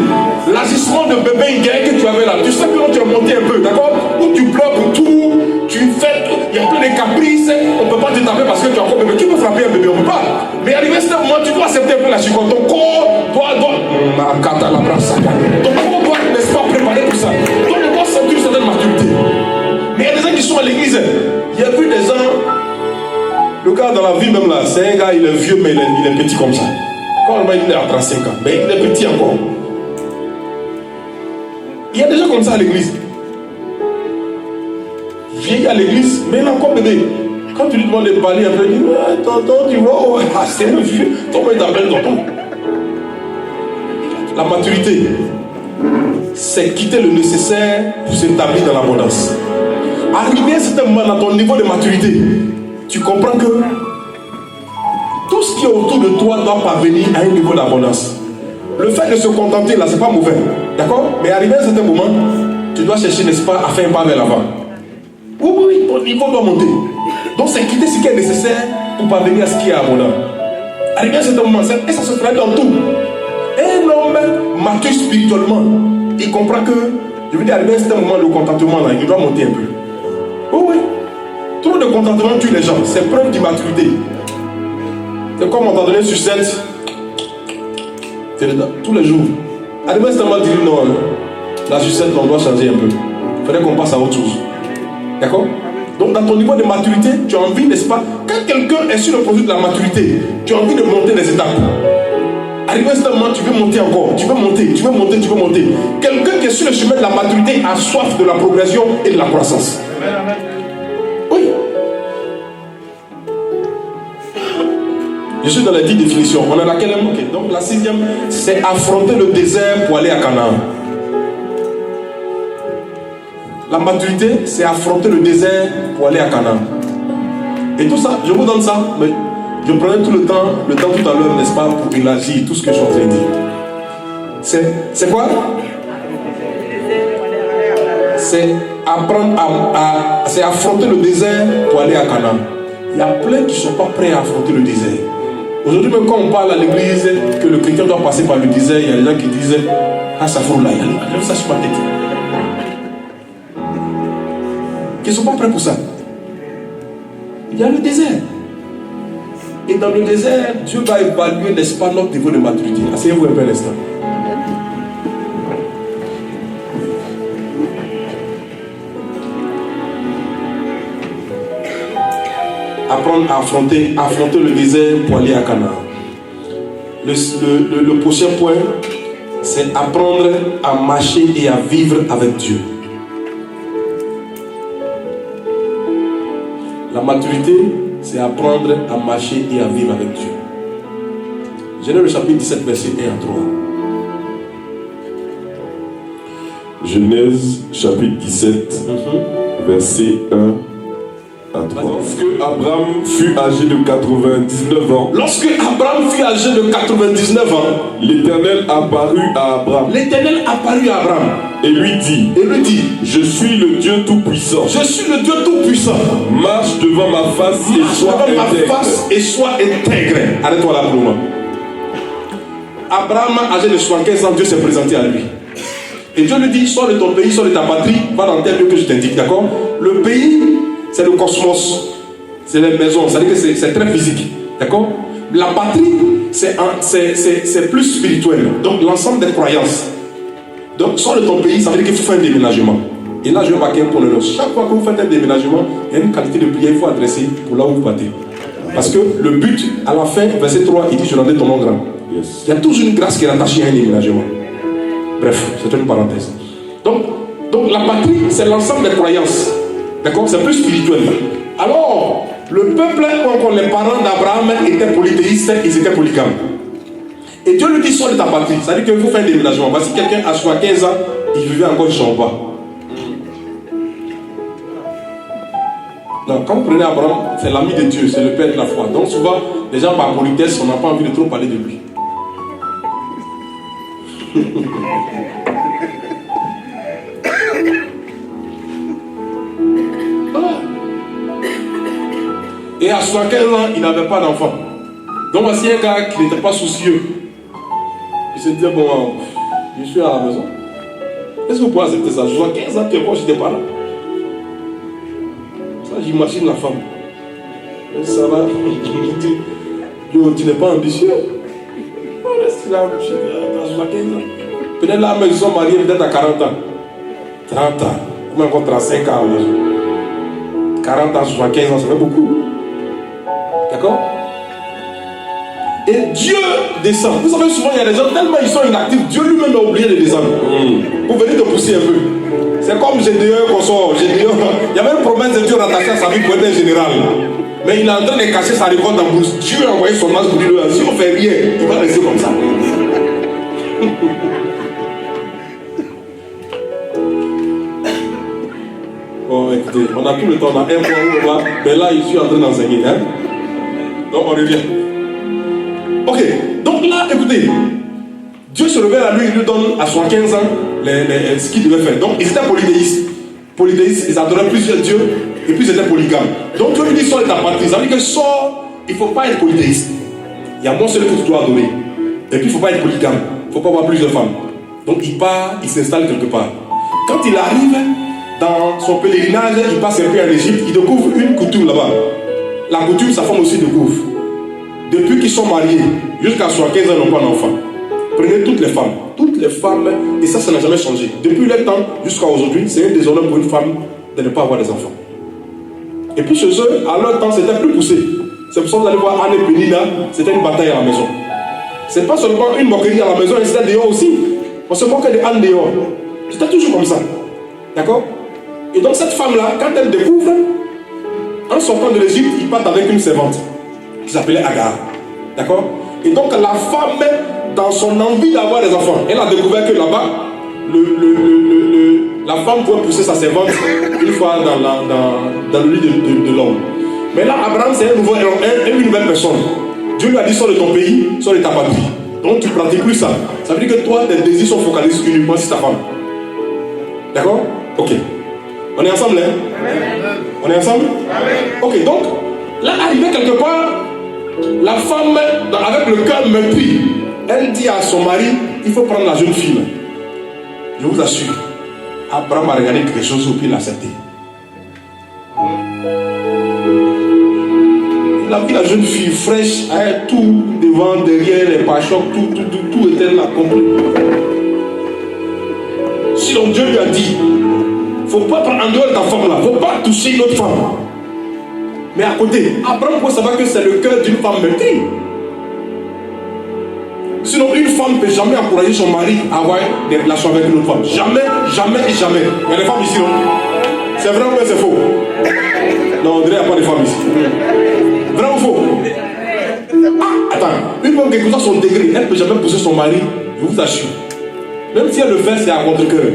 L'agissement de bébé gay que tu avais là, tu sais que tu as monté un peu, d'accord? Où tu pleures pour tout, tu fais, il y a plein de caprices, on ne peut pas te taper parce que tu as encore bébé. Tu peux frapper un bébé, on ne peut pas. Mais arrivé à ce moment, tu dois accepter un peu la chicotte. Ton corps doit, n'est-ce pas, préparer tout ça. Donc on doit sentir une certaine maturité. Mais il y a des gens qui sont à l'église. Il y a vu des gens. Le gars dans la vie même là, c'est un gars, il est vieux, mais il est petit comme ça. Quand il est à 35 ans, mais il est petit encore. Il y a des gens comme ça à l'église. Vieilli à l'église, mais il est encore bébé. Quand tu lui demandes de parler un peu, il dit ouais, tonton, tu vois, oh, c'est un vieux. Comment il t'appelle tonton? La maturité, c'est quitter le nécessaire pour s'établir dans l'abondance. Arriver à un certain moment dans ton niveau de maturité, tu comprends que tout ce qui est autour de toi doit parvenir à un niveau d'abondance. Le fait de se contenter là, c'est pas mauvais. D'accord? Mais arrivé à un certain moment, tu dois chercher, n'est-ce pas, à faire un pas vers l'avant. Oui, ton niveau doit monter. Donc c'est quitter ce qui est nécessaire pour parvenir à ce qui est abondant. Arrivé à ce moment, et ça se fait dans tout. Un homme mature spirituellement, il comprend que, je veux dire, arrivé à ce moment, le contentement, là, il doit monter un peu. Oh oui. Trop de contentement tue les gens. C'est preuve d'immaturité. C'est comme on t'a donné sur 7. C'est tous les jours. Arrivé à ce moment, dit non, la sucette, on doit changer un peu. Il faudrait qu'on passe à autre chose. D'accord? Donc, dans ton niveau de maturité, tu as envie, n'est-ce pas? Quand quelqu'un est sur le produit de la maturité, tu as envie de monter les étapes. Arrivé à ce moment, tu veux monter encore. Tu veux monter, tu veux monter, tu veux monter. Quelqu'un qui est sur le chemin de la maturité a soif de la progression et de la croissance. Oui. Je suis dans les 10 définitions. On a laquelle? Okay. Donc, la 6e, c'est affronter le désert pour aller à Canaan. La maturité, c'est affronter le désert pour aller à Canaan. Et tout ça, je vous donne ça, mais je prenais tout le temps tout à l'heure, n'est-ce pas, pour élargir tout ce que je suis en train de dire. C'est quoi? C'est apprendre c'est affronter le désert pour aller à Canaan. Il y a plein qui ne sont pas prêts à affronter le désert. Aujourd'hui, même quand on parle à l'église que le chrétien doit passer par le désert, il y a des gens qui disent ah, ça fout là, il y a ça sur ma tête. Qui ne sont pas prêts pour ça. Il y a le désert. Et dans le désert, Dieu va évaluer, n'est-ce pas, notre niveau de maturité. Asseyez-vous un peu un instant. Apprendre à affronter le désert pour aller à Canaan. Le prochain point, c'est apprendre à marcher et à vivre avec Dieu. La maturité, c'est apprendre à marcher et à vivre avec Dieu. Genèse le chapitre 17, verset 1 à 3. Genèse chapitre 17, verset 1 à 3. Lorsque Abraham fut âgé de 99 ans, l'Éternel apparut à Abraham. Et lui dit, je suis le Dieu Tout-Puissant. Marche devant ma face et sois intègre. Arrête-toi là pour le moment. Abraham, âgé de 75 ans, Dieu s'est présenté à lui. Et Dieu lui dit, sors de ton pays, sors de ta patrie, va dans tel lieu que je t'indique, d'accord? Le pays, c'est le cosmos, c'est les maisons, c'est-à-dire que c'est très physique, d'accord? La patrie, c'est plus spirituel, donc l'ensemble des croyances. Donc, sors de ton pays, ça veut dire qu'il faut faire un déménagement. Et là, je vais marquer un point de note. Chaque fois que vous faites un déménagement, il y a une qualité de prière qu'il faut adresser pour là où vous partez. Parce que le but, à la fin, verset 3, il dit, je rendrai ton nom grand. Yes. Il y a toujours une grâce qui est attachée à un déménagement. Bref, c'est une parenthèse. Donc la patrie, c'est l'ensemble des croyances. D'accord? C'est plus spirituel. Alors, le peuple, ou encore les parents d'Abraham étaient polythéistes, ils étaient polygames. Et Dieu lui dit, sors de ta patrie. Ça veut dire qu'il faut faire un déménagement. Voici quelqu'un à 75 ans, il vivait encore chez Champa. Non, quand vous prenez Abraham, c'est l'ami de Dieu, c'est le père de la foi. Donc souvent, les gens par politesse, on n'a pas envie de trop parler de lui. Et à 75 ans, il n'avait pas d'enfant. Donc voici un gars qui n'était pas soucieux. Il se dit, bon, je suis à la maison. Est-ce que vous pouvez accepter ça? Je vois 15 ans, tu es proche des parents. Ça, j'imagine la femme. Ça va. Tu n'es pas ambitieux. Reste là, tu as 15 ans. Peut-être là, mais ils sont mariés peut-être à 40 ans. 30 ans. Ou même encore 35 ans. 40 ans, 75 ans, ça fait beaucoup. D'accord? Et Dieu descend. Vous savez, souvent, il y a des gens tellement ils sont inactifs, Dieu lui-même a oublié de descendre. Vous venez de pousser un peu. C'est comme Gédéon qu'on sort. Gédéon, il y avait une promesse de Dieu rattachée à sa vie pour être un général. Mais il est en train de cacher sa récolte en brousse. Dieu a envoyé son ange pour dire, si on ne fait rien, il va rester comme ça. Bon, écoutez, on a tout le temps, on a un point où on va. Mais là, je suis en train d'enseigner. Hein? Donc, on revient. Ok, donc là, écoutez, Dieu se révèle à lui, il lui donne à 75 ans ce qu'il devait faire. Donc, ils étaient polythéistes. Polythéistes, ils adoraient plusieurs dieux, et puis ils étaient polygames. Donc, Dieu lui dit, sors de ta patrie. Ça veut dire que sors, il ne faut pas être polythéiste. Il y a moi seul que tu dois adorer. Et puis il ne faut pas être polygame, il ne faut pas avoir plusieurs femmes. Donc il part, il s'installe quelque part. Quand il arrive dans son pèlerinage, il passe un peu en Égypte, il découvre une coutume là-bas. La coutume, sa femme aussi découvre. Depuis qu'ils sont mariés, jusqu'à 75 ans, ils n'ont pas d'enfant. Prenez toutes les femmes, et ça n'a jamais changé. Depuis le temps jusqu'à aujourd'hui, c'est un déshonneur pour une femme de ne pas avoir des enfants. Et puis chez eux, à leur temps, c'était plus poussé. C'est pour ça que vous allez voir Anne et Pénina, c'était une bataille à la maison. C'est pas seulement une moquerie à la maison, c'était dehors aussi. On se moquait de Anne dehors. C'était toujours comme ça. D'accord? Et donc cette femme-là, quand elle découvre, en sortant de l'Égypte, il part avec une servante qui s'appelait Agar. D'accord? Et donc la femme, dans son envie d'avoir des enfants, elle a découvert que là-bas, la femme pouvait pousser sa servante une fois dans le lit de l'homme. Mais là, Abraham, c'est une nouvelle personne. Dieu lui a dit, sors de ton pays, sors de ta patrie. Donc tu ne pratiques plus ça. Ça veut dire que toi, tes désirs sont focalisés uniquement sur ta femme. D'accord? Ok. On est ensemble, hein? On est ensemble? Ok, donc, là, arrivé quelque part, la femme, avec le cœur meurtri, elle dit à son mari, il faut prendre la jeune fille. Je vous assure, Abraham a regardé quelque chose et puis il a accepté. Il a vu la jeune fille fraîche, avec tout devant, derrière, les pare-chocs, tout était là complet. Sinon Dieu lui a dit, il ne faut pas prendre en dehors de ta femme là, il ne faut pas toucher une autre femme. Mais à côté, Abraham peut savoir que c'est le cœur d'une femme meurtrie. Sinon, une femme ne peut jamais encourager son mari à avoir des relations avec une autre femme. Jamais, jamais et jamais. Il y a des femmes ici, non? C'est vrai ou c'est faux? Non, on dirait qu'il n'y a pas de femmes ici. Vrai ou faux? Ah, attends. Une femme qui écoute son degré, elle ne peut jamais pousser son mari, je vous assure. Même si elle le fait, c'est à contre-cœur.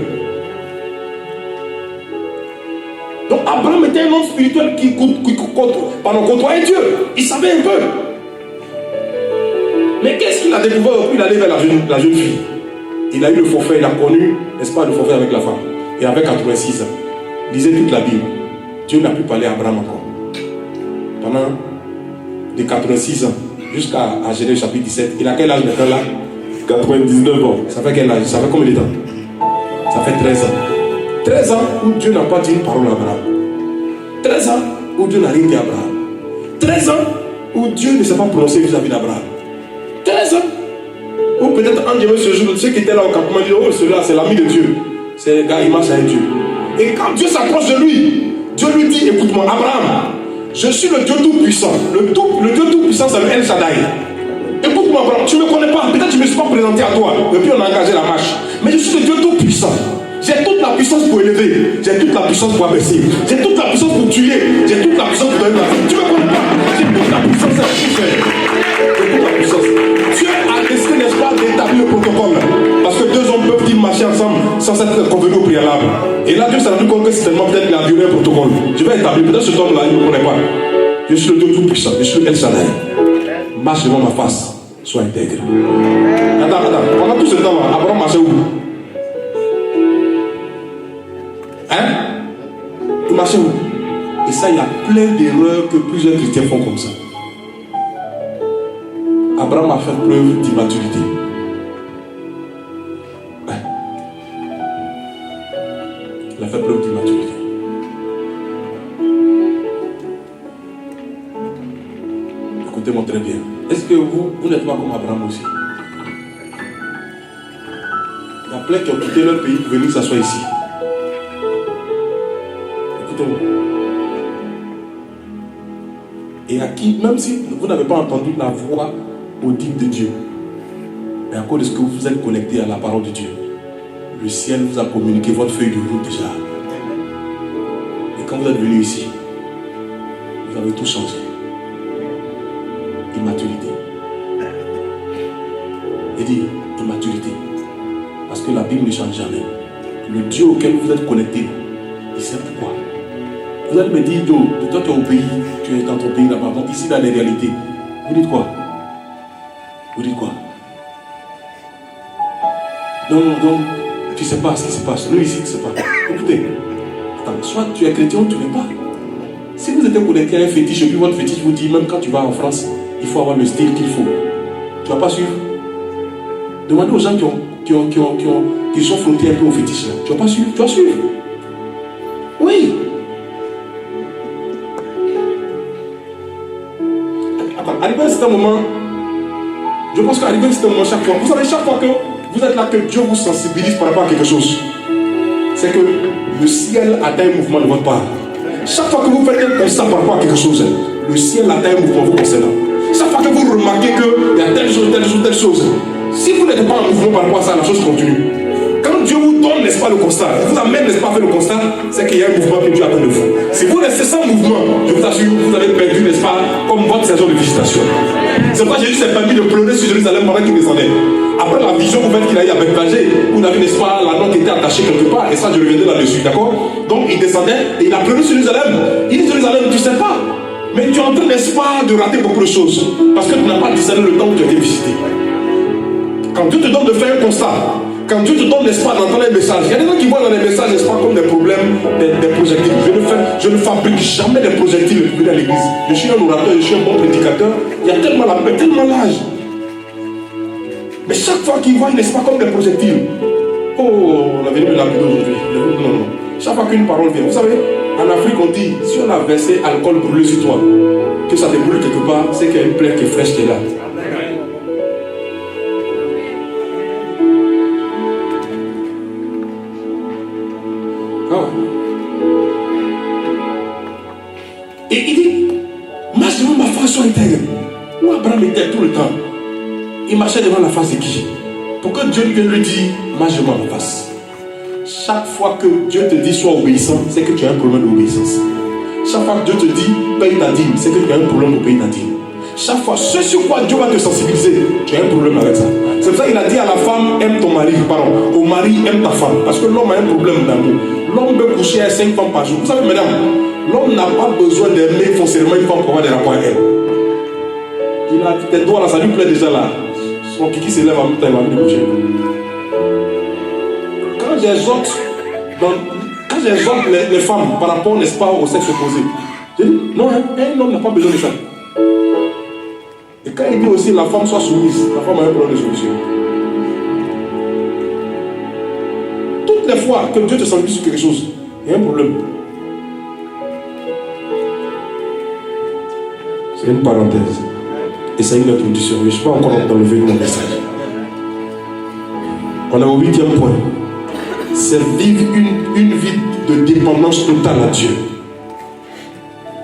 Donc Abraham était un homme spirituel qui côtoyait Dieu. Il savait un peu. Mais qu'est-ce qu'il a découvert? Il allait vers la jeune fille. Il a eu le forfait, il a connu, n'est-ce pas, le forfait avec la femme. Et avec 86 ans, il lisait toute la Bible. Dieu n'a plus parlé à Abraham encore. Pendant de 86 ans jusqu'à Genèse chapitre 17. Il a quel âge maintenant là? 99 ans. Ça fait quel âge? Ça fait combien de temps? Ça fait 13 ans. 13 ans où Dieu n'a pas dit une parole à Abraham. 13 ans où Dieu n'a rien dit à Abraham. 13 ans où Dieu ne s'est pas prononcé vis-à-vis d'Abraham. 13 ans où peut-être un Dieu ce jour, ceux qui étaient là au campement disent, oh celui-là c'est l'ami de Dieu. C'est le gars, il marche avec Dieu. Et quand Dieu s'approche de lui, Dieu lui dit, écoute-moi Abraham, je suis le Dieu tout-puissant. Le Dieu tout-puissant c'est le El Shaddai. Écoute-moi Abraham, tu ne me connais pas, peut-être que je ne me suis pas présenté à toi, et puis on a engagé la marche. Mais je suis le Dieu tout-puissant. J'ai toute la puissance pour élever, j'ai toute la puissance pour abaisser, j'ai toute la puissance pour tuer, j'ai toute la puissance pour donner la vie. Tu ne me connais pas, j'ai toute la puissance à tout faire. J'ai toute la puissance. Dieu a décidé, n'est-ce pas, d'établir le protocole. Parce que deux hommes peuvent-ils marcher ensemble sans s'être convenus au préalable. Et là, Dieu s'est rendu compte que certainement peut-être qu'il a violé un protocole. Je vais établir, peut-être ce homme-là, il ne me connaît pas. Je suis le Dieu tout-puissant, je suis El Shaddai. Marche devant ma face, sois intègre. Attends, pendant tout ce temps-là, Abraham marchait où? Hein? Il marchait où? Et ça, il y a plein d'erreurs que plusieurs chrétiens font comme ça. Abraham a fait preuve d'immaturité. Ouais. Il a fait preuve d'immaturité. Écoutez-moi très bien. Est-ce que vous n'êtes pas comme Abraham aussi? Il y a plein qui ont quitté leur pays pour venir s'asseoir ici. Écoutez-moi. Et à qui, même si vous n'avez pas entendu la voix audible de Dieu, mais à cause de ce que vous êtes connecté à la parole de Dieu, le ciel vous a communiqué votre feuille de route déjà. Et quand vous êtes venu ici, vous avez tout changé. Immaturité. Il dit immaturité. Parce que la Bible ne change jamais. Le Dieu auquel vous êtes connecté, il sait pourquoi. Vous allez me dire, toi tu es au pays, tu es dans ton pays là-bas. Donc ici, dans les réalités, vous dites quoi? Vous dites quoi? Donc, tu ne sais pas ce qui se passe. Nous ici, tu ne sais pas. Écoutez, attends, soit tu es chrétien ou tu n'es pas. Si vous êtes connecté à un fétiche et puis votre fétiche vous dit, même quand tu vas en France, il faut avoir le style qu'il faut. Tu vas pas suivre. Demandez aux gens qui sont frottés un peu au fétiche là. Tu vas pas suivre. Tu vas suivre. Oui. Attends, arrivé à un certain moment, je pense qu'arrivé à un certain moment, chaque fois, vous savez, chaque fois que vous êtes là, que Dieu vous sensibilise par rapport à quelque chose, c'est que le ciel atteint un mouvement de votre part. Chaque fois que vous faites un constat par rapport à quelque chose, le ciel atteint un mouvement vous concernant. Chaque fois que vous remarquez qu'il y a telle chose, telle chose, telle chose, si vous n'êtes pas en mouvement par rapport à ça, la chose continue. Quand Dieu vous donne, n'est-ce pas, le constat, il vous amène, n'est-ce pas, à faire le constat, c'est qu'il y a un mouvement que Dieu attend de vous. Si vous restez sans mouvement, je vous assure, vous avez perdu, n'est-ce pas, comme votre saison de visitation. C'est pourquoi Jésus s'est permis de pleurer sur Jérusalem pendant qu'il descendait. Après la vision ouverte qu'il a eu avec Bagé, vous avez, n'est-ce pas, la note qui était attachée quelque part, et ça je reviendrai là-dessus, d'accord? Donc il descendait et il a pleuré sur Jérusalem. Il dit Jérusalem, tu ne sais pas, mais tu es en train, n'est-ce pas, de rater beaucoup de choses, parce que tu n'as pas discerné le temps où tu as été visité. Quand Dieu te donne de faire un constat, quand Dieu te donne, n'est-ce pas, d'entendre un message, il y a des gens qui voient dans les messages, n'est-ce pas, comme des problèmes, des projectiles. Je ne fabrique jamais des projectiles pour venir à l'église. Je suis un orateur, je suis un bon prédicateur. Il y a tellement la paix, tellement l'âge. Mais chaque fois qu'ils voient, n'est-ce pas, comme des projectiles. Oh, on a venu de la vie d'aujourd'hui. Non. Chaque fois qu'une parole vient, vous savez, en Afrique, on dit, si on a versé alcool brûlé sur toi, que ça te brûle quelque part, c'est qu'il y a une plaie qui est fraîche qui est là. Et il dit, marche devant ma face, sois intègre. Où Abraham était tout le temps. Il marchait devant la face de qui? Pour que Dieu vienne lui dire, marche devant ma face. Chaque fois que Dieu te dit sois obéissant, c'est que tu as un problème d'obéissance. Chaque fois que Dieu te dit paye ta dîme, c'est que tu as un problème de payer ta dîme. Chaque fois, ce sur quoi Dieu va te sensibiliser, tu as un problème avec ça. C'est pour ça qu'il a dit à la femme, aime ton mari, pardon, au mari, aime ta femme. Parce que l'homme a un problème d'amour. L'homme peut coucher avec 5 femmes par jour. Vous savez, mesdames, l'homme n'a pas besoin d'aimer forcément une femme pour avoir des rapports avec elle. Il a tes doigts là, ça lui plaît déjà là. Son kiki s'élève en même temps, il va venir coucher. Quand j'exhorte les femmes par rapport, n'est-ce pas, au sexe opposé, je dis, non, un homme n'a pas besoin de ça. Et quand il dit aussi la femme soit soumise, la femme a un problème de soumission. Toutes les fois que Dieu te sensibilise sur quelque chose, il y a un problème. C'est une parenthèse. Et c'est une introduction. Mais je ne suis pas encore dans le vélo mon message. On est au 8e point. C'est vivre une vie de dépendance totale à Dieu.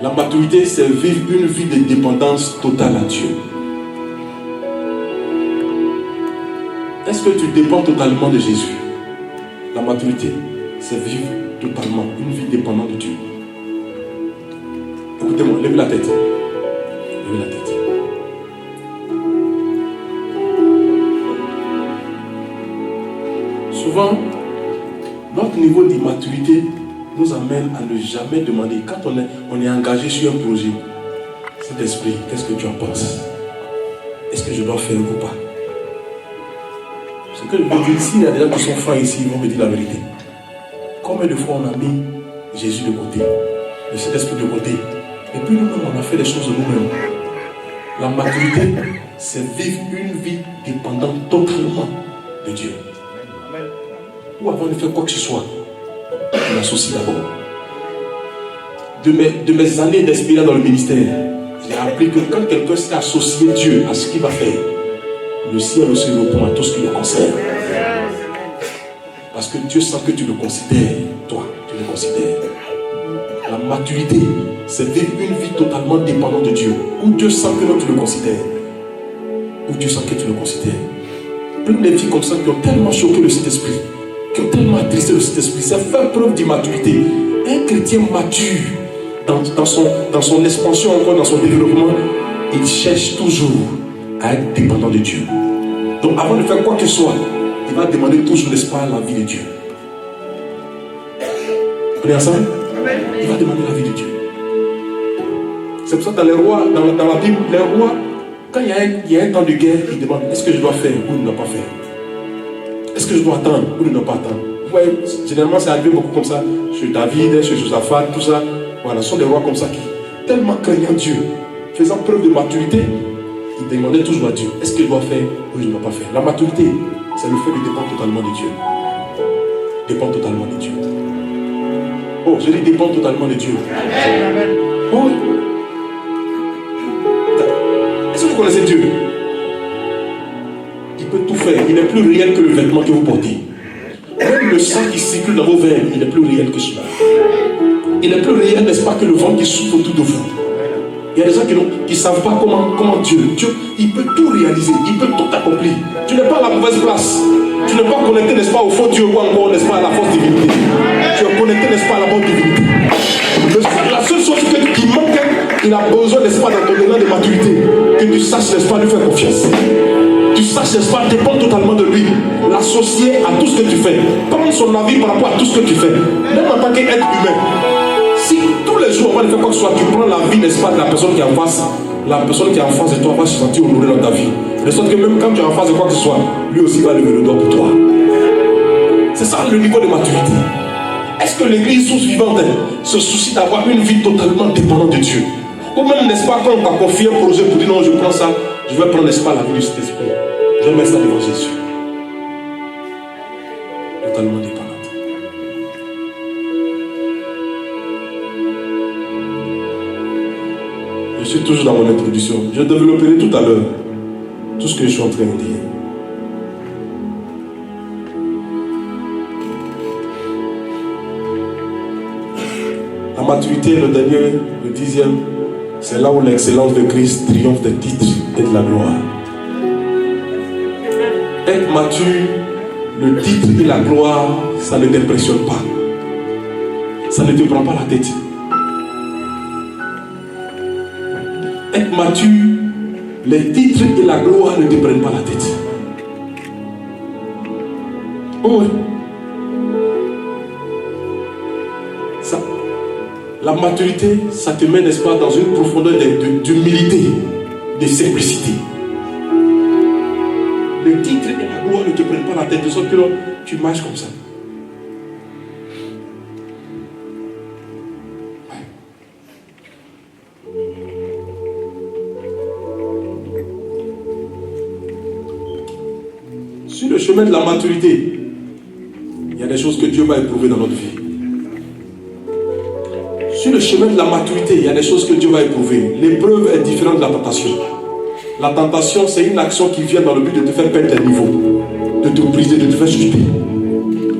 La maturité, c'est vivre une vie de dépendance totale à Dieu. Est-ce que tu dépends totalement de Jésus? La maturité, c'est vivre totalement une vie dépendante de Dieu. Écoutez-moi, levez la tête. Levez la tête. Souvent, notre niveau d'immaturité nous amène à ne jamais demander. Quand on est engagé sur un projet, cet esprit, qu'est-ce que tu en penses? Est-ce que je dois faire ou pas? Ce que je veux dire, s'il y a des gens qui sont francs ici, ils vont me dire la vérité. Combien de fois on a mis Jésus de côté, le Saint-Esprit de côté, et puis nous-mêmes on a fait des choses nous-mêmes. La maturité, c'est vivre une vie dépendante totalement de Dieu. Ou avant de faire quoi que ce soit, on associe d'abord. De mes années d'expérience dans le ministère, j'ai appris que quand quelqu'un s'est associé Dieu à ce qu'il va faire, le ciel aussi répond à tout ce qui le concerne. Parce que Dieu sent que tu le considères, toi, tu le considères. La maturité, c'est vivre une vie totalement dépendante de Dieu. Où Dieu sent que non, tu le considères. Où Dieu sent que tu le considères. Plein de vies comme ça qui ont tellement choqué le Saint-Esprit, qui ont tellement attristé le Saint-Esprit, ça fait preuve d'immaturité. Un chrétien mature, dans son expansion, encore dans son développement, il cherche toujours à être dépendant de Dieu. Donc avant de faire quoi que ce soit, il va demander toujours, n'est-ce pas, la vie de Dieu. On est ensemble? Il va demander la vie de Dieu. C'est pour ça que dans les rois, dans la Bible, les rois, quand il y a un temps de guerre, ils demandent, est-ce que je dois faire ou ne dois pas faire? Est-ce que je dois attendre ou ne dois pas attendre? Vous voyez, généralement c'est arrivé beaucoup comme ça, sur David, sur Josaphat, tout ça. Voilà, ce sont des rois comme ça qui, tellement craignant Dieu, faisant preuve de maturité, il demandait toujours à Dieu, est-ce que je dois faire ou je ne dois pas faire? La maturité, c'est le fait de dépendre totalement de Dieu. Dépendre totalement de Dieu. Oh, je dis dépendre totalement de Dieu. Amen. Oh. Est-ce que vous connaissez Dieu? Il peut tout faire. Il est plus réel que le vêtement que vous portez. Même le sang qui circule dans vos veines, il est plus réel que cela. Il est plus réel, n'est-ce pas, que le vent qui souffle autour de vous. Il y a des gens qui ne savent pas comment Dieu, il peut tout réaliser, il peut tout accomplir. Tu n'es pas à la mauvaise place. Tu n'es pas connecté, n'est-ce pas, au faux Dieu ou encore, n'est-ce pas, à la force divinité. Tu es connecté, n'est-ce pas, à la bonne divinité. La seule chose qui manque, il a besoin, n'est-ce pas, dans ton élan de maturité, que tu saches, n'est-ce pas, lui faire confiance. Tu saches, n'est-ce pas, dépendre totalement de lui, l'associer à tout ce que tu fais, prendre son avis par rapport à tout ce que tu fais, même en tant qu'être humain. Si tous les jours, avant de faire quoi que ce soit, tu prends la vie, n'est-ce pas, de la personne qui est en face, la personne qui est en face de toi va se sentir honorée dans ta vie. De sorte que même quand tu es en face de quoi que ce soit, lui aussi va lever le doigt pour toi. C'est ça le niveau de maturité. Est-ce que l'église source vivante se soucie d'avoir une vie totalement dépendante de Dieu? Ou même, n'est-ce pas, quand on t'a confié un projet pour dire non, je prends ça, je vais prendre, n'est-ce pas, la vie du Saint-Esprit. Je vais mettre ça devant Jésus. Totalement dépendante. Je suis toujours dans mon introduction. Je développerai tout à l'heure tout ce que je suis en train de dire. La maturité, le dernier, le 10e, c'est là où l'excellence de Christ triomphe des titres et de la gloire. Être mature, le titre et la gloire, ça ne t'impressionne pas. Ça ne te prend pas la tête. Être mature, les titres et la gloire ne te prennent pas la tête. Oh oui. Ça, la maturité, ça te met, n'est-ce pas, dans une profondeur d'humilité, de simplicité. Les titres et la gloire ne te prennent pas la tête, de sorte que tu marches comme ça. Sur le chemin de la maturité, il y a des choses que Dieu va éprouver dans notre vie. Sur le chemin de la maturité, il y a des choses que Dieu va éprouver. L'épreuve est différente de la tentation. La tentation, c'est une action qui vient dans le but de te faire perdre tes niveaux, de te briser, de te faire chuter.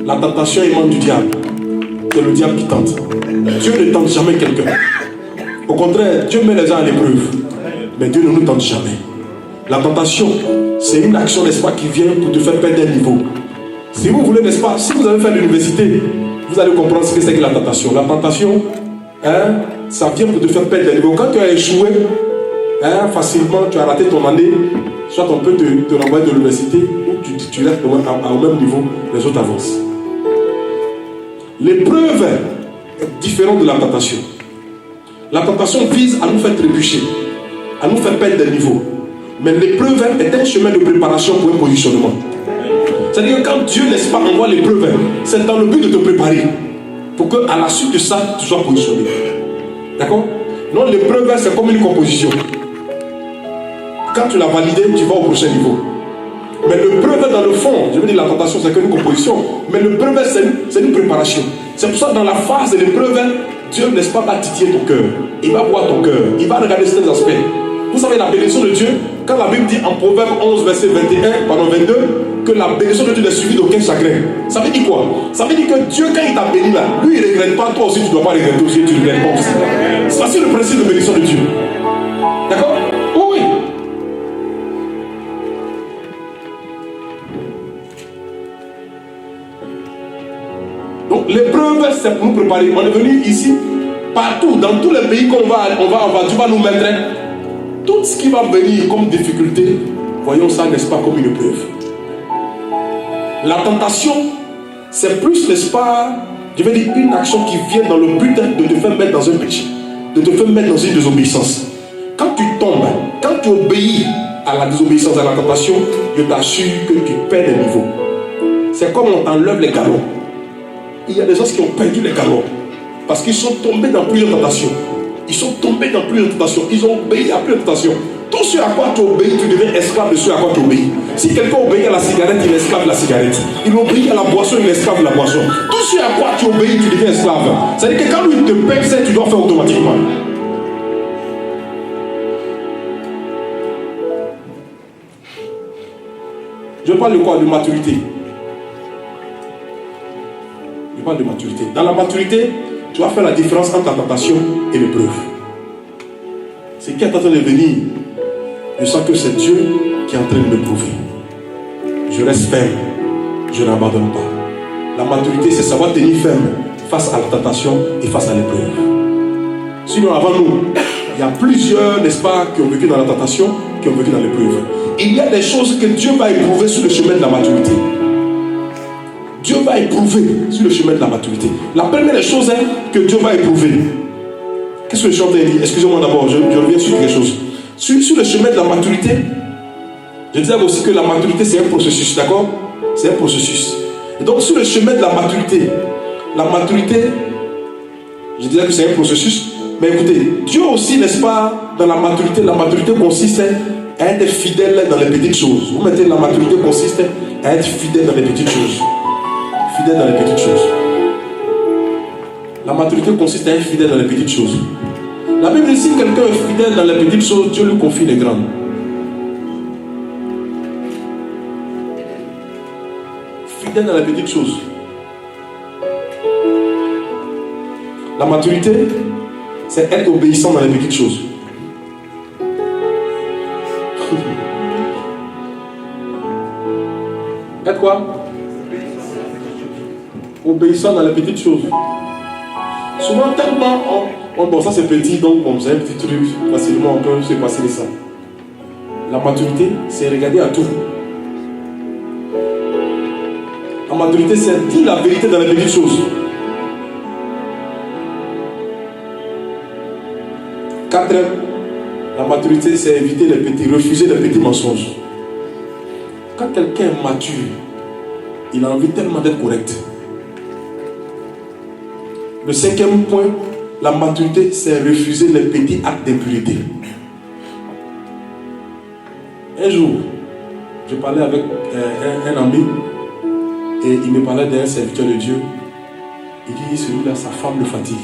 La tentation émane du diable. C'est le diable qui tente. Dieu ne tente jamais quelqu'un. Au contraire, Dieu met les gens à l'épreuve. Mais Dieu ne nous tente jamais. La tentation, c'est une action, n'est-ce pas, qui vient pour te faire perdre un niveau. Si vous voulez, n'est-ce pas, si vous avez fait l'université, vous allez comprendre ce que c'est que la tentation. La tentation, ça vient pour te faire perdre un niveau. Quand tu as échoué, facilement, tu as raté ton année, soit on peut te renvoyer de l'université, ou tu restes au même niveau, les autres avancent. L'épreuve est différente de la tentation. La tentation vise à nous faire trébucher, à nous faire perdre des niveaux. Mais l'épreuve est un chemin de préparation pour un positionnement. C'est-à-dire que quand Dieu, n'est-ce pas, envoie l'épreuve, c'est dans le but de te préparer pour qu'à la suite de ça, tu sois positionné. D'accord? Non, l'épreuve, c'est comme une composition. Quand tu l'as validé, tu vas au prochain niveau. Mais l'épreuve, dans le fond, je veux dire, la tentation, c'est qu'une composition. Mais l'épreuve, c'est une préparation. C'est pour ça que dans la phase de l'épreuve, Dieu, n'est-ce pas, va titiller ton cœur. Il va voir ton cœur. Il va regarder certains aspects. Vous savez, la bénédiction de Dieu, quand la Bible dit en Proverbe 11, verset 22, que la bénédiction de Dieu n'est suivie d'aucun chagrin. Ça veut dire quoi? Ça veut dire que Dieu, quand il t'a béni là, lui, il ne regrette pas, toi aussi, tu ne dois pas regretter aussi, tu ne regrettes pas aussi. C'est ça, c'est le principe de bénédiction de Dieu. D'accord? Oh oui. Donc, l'épreuve, c'est pour nous préparer. On est venu ici, partout, dans tous les pays qu'on va, Dieu va nous mettre. Tout ce qui va venir comme difficulté, voyons ça, n'est-ce pas, comme une épreuve. La tentation, c'est plus, n'est-ce pas, je vais dire, une action qui vient dans le but de te faire mettre dans un péché, de te faire mettre dans une désobéissance. Quand tu tombes, quand tu obéis à la désobéissance, à la tentation, je t'assure que tu perds des niveaux. C'est comme on t'enlève les galons. Il y a des gens qui ont perdu les galons parce qu'ils sont tombés dans plusieurs tentations. Ils sont tombés dans plusieurs tentations. Ils ont obéi à plusieurs tentations. Tout Tout ce à quoi tu obéis, tu deviens esclave de ce à quoi tu obéis. Si quelqu'un obéit à la cigarette, il est esclave de la cigarette. Il obéit à la boisson, il est esclave de la boisson. Tout ce à quoi tu obéis, tu deviens esclave. C'est-à-dire que quand lui te paye, tu dois faire automatiquement. Je parle de quoi? De maturité. Je parle de maturité. Dans la maturité, tu vas faire la différence entre la tentation et l'épreuve. Ce qui est en train de venir, je sens que c'est Dieu qui est en train de me prouver. Je reste ferme, je n'abandonne pas. La maturité, c'est savoir tenir ferme face à la tentation et face à l'épreuve. Sinon, avant nous, il y a plusieurs, n'est-ce pas, qui ont vécu dans la tentation, qui ont vécu dans l'épreuve. Il y a des choses que Dieu va éprouver sur le chemin de la maturité. Dieu va éprouver sur le chemin de la maturité. La première des choses que Dieu va éprouver. Qu'est-ce que le chanteur dit? Excusez-moi d'abord, je reviens sur quelque chose. Sur le chemin de la maturité, je disais aussi que la maturité c'est un processus, d'accord? C'est un processus. Et donc sur le chemin de la maturité, je disais que c'est un processus, mais écoutez, Dieu aussi, n'est-ce pas, dans la maturité consiste à être fidèle dans les petites choses. Vous mettez la maturité consiste à être fidèle dans les petites choses. Fidèle dans les petites choses. La maturité consiste à être fidèle dans les petites choses. La Bible dit si quelqu'un est fidèle dans les petites choses, Dieu lui confie les grandes. Fidèle dans les petites choses. La maturité, c'est être obéissant dans les petites choses. Être quoi? Obéissant dans les petites choses. Souvent, tellement, bon, ça c'est petit, donc bon, c'est un petit truc, facilement on peut se passer de ça. La maturité, c'est regarder à tout. La maturité, c'est dire la vérité dans les petites choses. 4, la maturité, c'est éviter les petits, refuser les petits mensonges. Quand quelqu'un est mature, il a envie tellement d'être correct. Le 5e point, la maturité, c'est refuser les petits actes d'impureté. Un jour, je parlais avec un ami et il me parlait d'un serviteur de Dieu. Il dit, celui-là, sa femme le fatigue.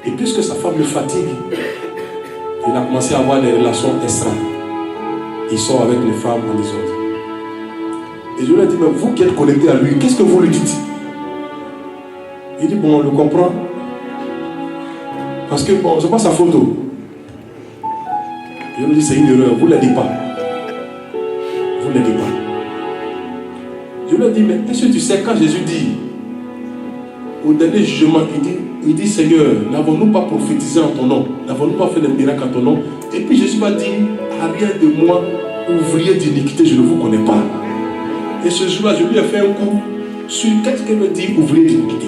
Et puisque sa femme le fatigue, il a commencé à avoir des relations extra. Il sort avec les femmes en désordre. Et je lui ai dit, mais vous qui êtes connecté à lui, qu'est-ce que vous lui dites? Il dit, bon, on le comprend. Parce que, bon, c'est pas sa photo. Je lui ai dit, c'est une erreur, vous ne l'aidez pas. Vous ne l'aidez pas. Je lui ai dit, mais est-ce que tu sais quand Jésus dit, au dernier jugement, il dit, Seigneur, n'avons-nous pas prophétisé en ton nom? N'avons-nous pas fait des miracles en ton nom? Et puis Jésus va dire, arrière de moi, ouvrier d'iniquité, je ne vous connais pas. Et ce jour-là, je lui ai fait un coup sur qu'est-ce que veut dire ouvrier d'iniquité.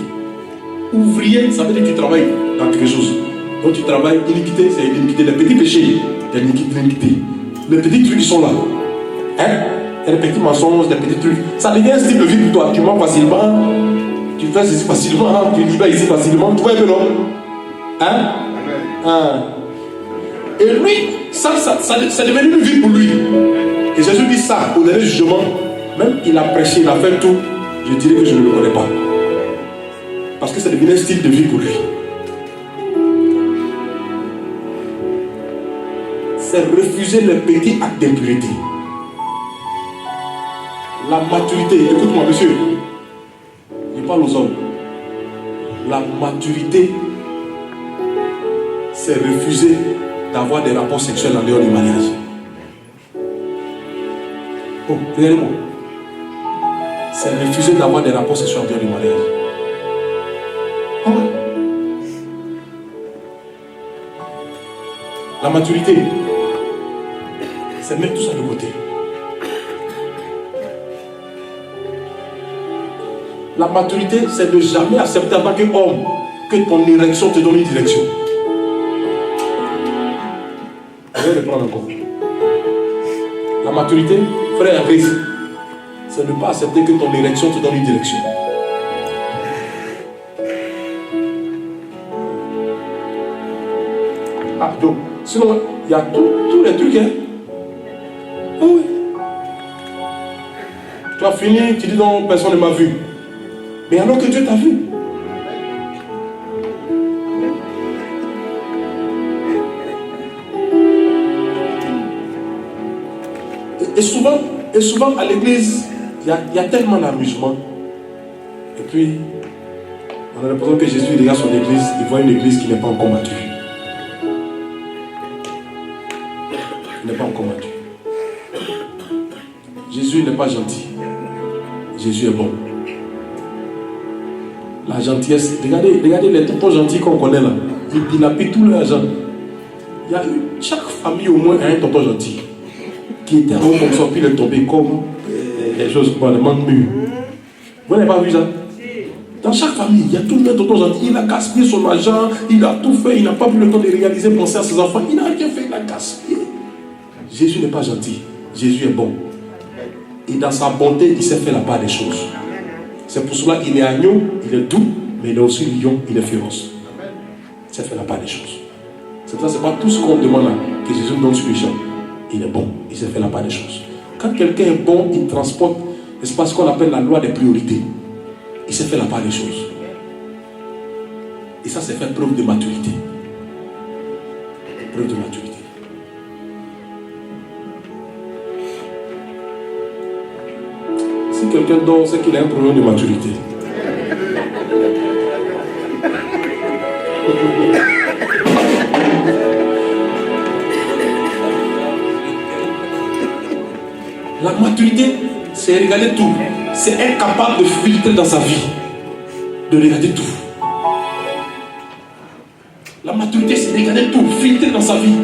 Ouvrier, ça veut dire que tu travailles dans quelque chose. Donc tu travailles, iniquité, c'est l'iniquité. Les petits péchés, c'est l'iniquité. Les petits trucs qui sont là. Hein? Et les petits mensonges, les petits trucs. Ça devient un style de vie pour toi. Tu mens facilement, tu fais ceci facilement, tu libères ici facilement. Tu vois un peu, non? Hein? Hein? Et lui, ça c'est devenu une vie pour lui. Et Jésus dit ça, au dernier jugement, même il a prêché, il a fait tout, je dirais que je ne le connais pas. Parce que c'est devenu un style de vie pour lui. C'est refuser les petits actes d'impureté. La maturité, écoute-moi monsieur, je parle aux hommes. La maturité, c'est refuser d'avoir des rapports sexuels en dehors du mariage. Oh, regardez-moi. C'est refuser d'avoir des rapports sexuels en dehors du mariage. Ah ouais. La maturité, c'est mettre tout ça de côté. La maturité, c'est de jamais accepter en tant qu'homme que ton érection te donne une direction. Je vais reprendre encore. La maturité, frère, c'est ne pas accepter que ton érection te donne une direction. Ah, donc, sinon, il y a tous les trucs, hein. Tu as fini, tu dis non, personne ne m'a vu. Mais alors que Dieu t'a vu. Et souvent à l'église, il y a tellement d'amusement. Et puis, on a l'impression que Jésus regarde son église, il voit une église qui n'est pas encore mature. Il n'est pas encore mature. Jésus n'est pas gentil. Jésus est bon. La gentillesse, regardez les tontons gentils qu'on connaît là. Ils dilapident tout l'argent. Il y a chaque famille au moins a un tonton gentil qui était en haut comme ça, puis il est tombé comme les choses comme les manques mûres. Vous n'avez pas vu ça? Dans chaque famille, il y a tout le tonton gentil. Il a gaspillé son argent, il a tout fait, il n'a pas pris le temps de réaliser, penser à ses enfants. Il n'a rien fait, il a gaspillé. Jésus n'est pas gentil. Jésus est bon. Et dans sa bonté, il sait faire la part des choses. C'est pour cela qu'il est agneau, il est doux, mais il est aussi lion, il est féroce. Il sait faire la part des choses. C'est ça, c'est pas tout ce qu'on demande là, que Jésus nous donne sur les champs. Il est bon, il sait faire la part des choses. Quand quelqu'un est bon, il transporte, n'est-ce pas, ce qu'on appelle la loi des priorités. Il sait faire la part des choses. Et ça, c'est faire preuve de maturité. Preuve de maturité. Si quelqu'un dort, c'est qu'il a un problème de maturité. La maturité, c'est regarder tout. C'est être capable de filtrer dans sa vie. De regarder tout. La maturité, c'est regarder tout, filtrer dans sa vie.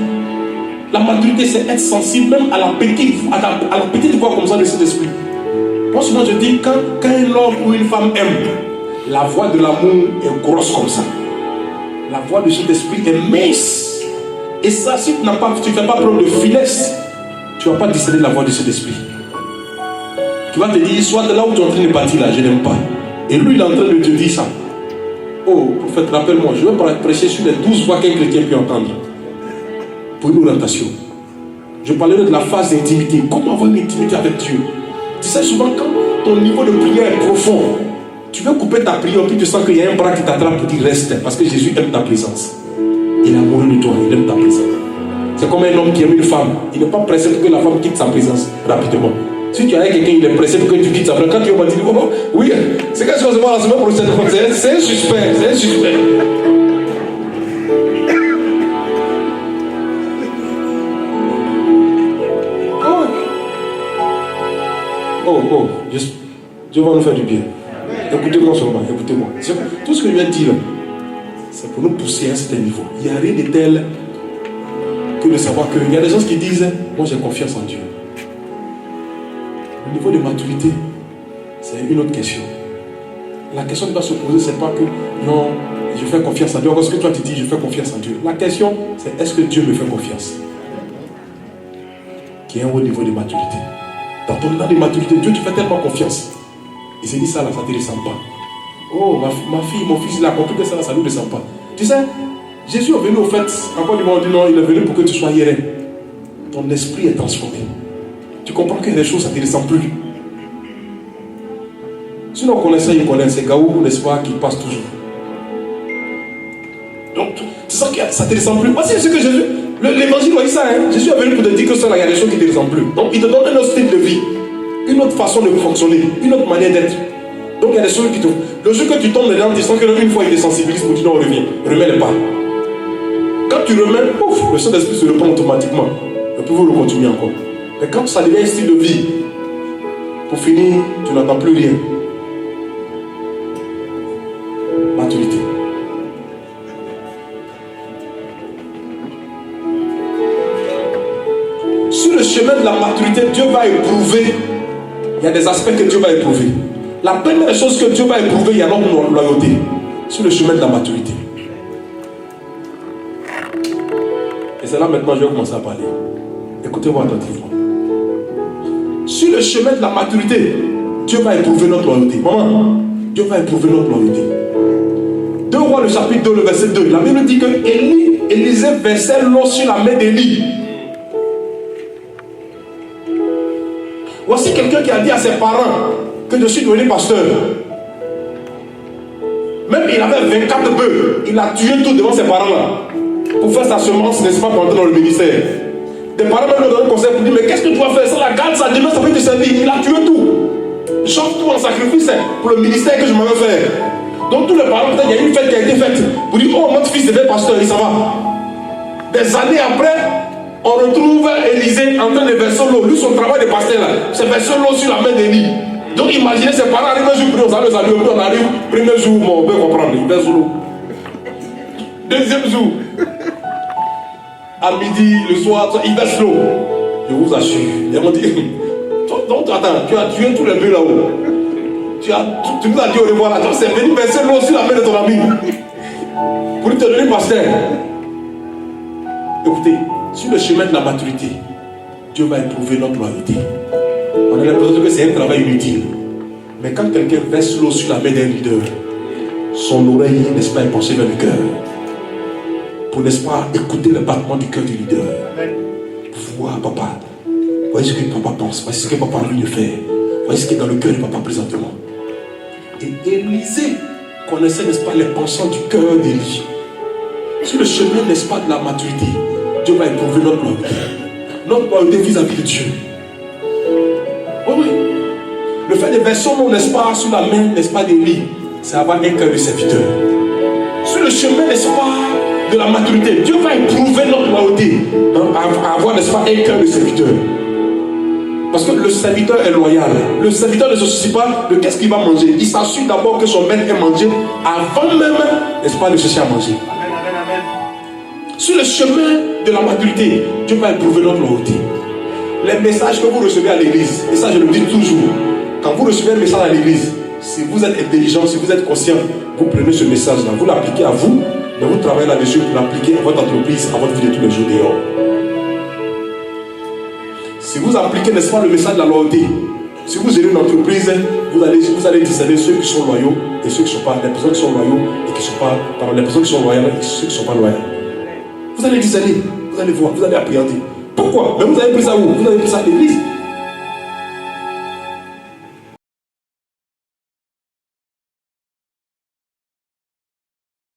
La maturité, c'est être sensible même à la petite voix comme ça de cet esprit. Moi, souvent, je dis, quand un homme ou une femme aime, la voix de l'amour est grosse comme ça. La voix de cet esprit est mince. Et ça, si tu ne fais pas preuve de finesse, tu ne vas pas discerner la voix de cet esprit. Tu vas te dire, soit là où tu es en train de partir là, je n'aime pas. Et lui, il est en train de te dire ça. Oh, prophète, rappelle-moi, je vais prêcher sur les 12 voix qu'un chrétien peut entendre. Pour une orientation. Je parlerai de la phase d'intimité. Comment avoir une intimité avec Dieu? Tu sais, souvent, quand ton niveau de prière est profond, tu veux couper ta prière, puis tu sens qu'il y a un bras qui t'attrape pour dire reste. Parce que Jésus aime ta présence. Il est amoureux de toi, il aime ta présence. C'est comme un homme qui aime une femme. Il n'est pas pressé pour que la femme quitte sa présence rapidement. Si tu as quelqu'un, il est pressé pour que tu quittes sa présence. Quand tu vas dire, oh oui, c'est quelque chose de la semaine prochaine. C'est un suspect, c'est un suspect. Oh, Dieu va nous faire du bien. Écoutez-moi seulement, écoutez-moi. Tout ce que je viens de dire, c'est pour nous pousser à un certain niveau. Il n'y a rien de tel que de savoir qu'il y a des gens qui disent, moi j'ai confiance en Dieu. Le niveau de maturité, c'est une autre question. La question qui va se poser, c'est pas que non, je fais confiance en Dieu. Parce que toi tu dis, je fais confiance en Dieu. La question, c'est est-ce que Dieu me fait confiance? Qui est un haut niveau de maturité. Dans ton état de maturité, Dieu te fait tellement confiance. Il s'est dit ça là, ça ne te descend pas. Oh, ma fille, mon fils, il a compris que ça là, ça ne nous descend pas. Tu sais, Jésus est venu au fait, encore du monde dit non, il est venu pour que tu sois guéri. Ton esprit est transformé. Tu comprends que les choses, ça ne te descend plus. Sinon, on connaît ça, il connaît. C'est Gaou, n'est-ce pas, qui passe toujours. Donc, tu sens que ça ne te descend plus. Voici ce que Jésus. L'évangile voit ça, hein? Jésus est venu pour te dire que ça, il y a des choses qui ne te descendent plus. Donc, il te donne un autre style de vie, une autre façon de fonctionner, une autre manière d'être. Donc, il y a des choses qui te. Le jour que tu tombes dedans, tu sens que une fois il te sensibilise pour dire non, reviens. Remets les pas. Quand tu remets, pouf, le Saint-Esprit se reprend automatiquement. Et puis vous le continuez encore. Mais quand ça devient un style de vie, pour finir, tu n'entends plus rien. Maturité. Sur le chemin de la maturité, Dieu va éprouver. Il y a des aspects que Dieu va éprouver. La première chose que Dieu va éprouver, il y a notre loyauté. Sur le chemin de la maturité. Et c'est là maintenant que je vais commencer à parler. Écoutez-moi attentivement. Sur le chemin de la maturité, Dieu va éprouver notre loyauté. Maman, Dieu va éprouver notre loyauté. 2 Rois, le chapitre 2, le verset 2. La Bible dit que Élisée versait l'eau sur la main d'Élie. Voici quelqu'un qui a dit à ses parents que je suis devenu pasteur. Même il avait 24 bœufs, il a tué tout devant ses parents là. Pour faire sa semence, n'est-ce pas, pour entrer dans le ministère. Des parents même lui donnent un conseil pour dire, mais qu'est-ce que tu vas faire? Ça la garde, ça demain, ça peut te servir. Il a tué tout. Change tout en sacrifice pour le ministère que je m'en vais faire. Donc tous les parents, peut-être il y a une fête qui a été faite pour dire, oh, notre fils devait pasteur, et ça va. Des années après, on retrouve Élisée en train de verser l'eau. Lui, son travail de pasteur là, c'est verser l'eau sur la main d'Élie. Donc imaginez ses parents arrivent un jour, on s'allume, on arrive, premier jour, on peut comprendre, il verse l'eau. Deuxième jour, à midi, le soir, il verse l'eau. Je vous assure. Ils m'ont dit, donc attends, tu as tué tous les bœufs là-haut. Tu nous as dit au revoir là, donc c'est venu verser l'eau sur la main de ton ami. Pour te donner pasteur. Écoutez, sur le chemin de la maturité, Dieu va éprouver notre loyauté. On a l'impression que c'est un travail inutile. Mais quand quelqu'un verse l'eau sur la main d'un leader, son oreille, n'est-ce pas, est penchée vers le cœur. Pour, n'est-ce pas, écouter le battement du cœur du leader. Pour voir, papa, voyez ce que papa pense, voyez ce que papa a envie de faire, voyez ce qui est dans le cœur de papa présentement. Et Élisée connaissait, n'est-ce pas, les pensants du cœur d'Élie. Sur le chemin, n'est-ce pas, de la maturité, Dieu va éprouver notre loyauté. Notre loyauté vis-à-vis de Dieu. Oui, oui. Le fait de verser l'eau, n'est-ce pas, sur la main, n'est-ce pas, d'Élie, c'est avoir un cœur de serviteur. Sur le chemin, n'est-ce pas, de la maturité, Dieu va éprouver notre loyauté, à avoir, n'est-ce pas, un cœur de serviteur. Parce que le serviteur est loyal. Le serviteur ne se soucie pas de qu'est-ce qu'il va manger. Il s'assure d'abord que son maître ait mangé avant même, n'est-ce pas, de chercher à manger. Amen, amen. Sur le chemin de la maturité, Dieu va éprouver notre loyauté. Les messages que vous recevez à l'église, et ça je le dis toujours, quand vous recevez un message à l'église, si vous êtes intelligent, si vous êtes conscient, vous prenez ce message-là, vous l'appliquez à vous, mais vous travaillez là-dessus pour l'appliquer à votre entreprise, à votre vie de tous les jours dehors. Si vous appliquez, n'est-ce pas, le message de la loyauté, si vous gérez une entreprise, vous allez discerner ceux qui sont loyaux et ceux qui ne sont pas, les personnes qui sont loyaux et qui ne sont pas, pardon, les personnes qui sont loyales et ceux qui ne sont pas loyaux. Vous allez discerner, vous allez voir, vous allez appréhender. Pourquoi? Mais vous avez pris ça où? Vous avez pris ça à l'église.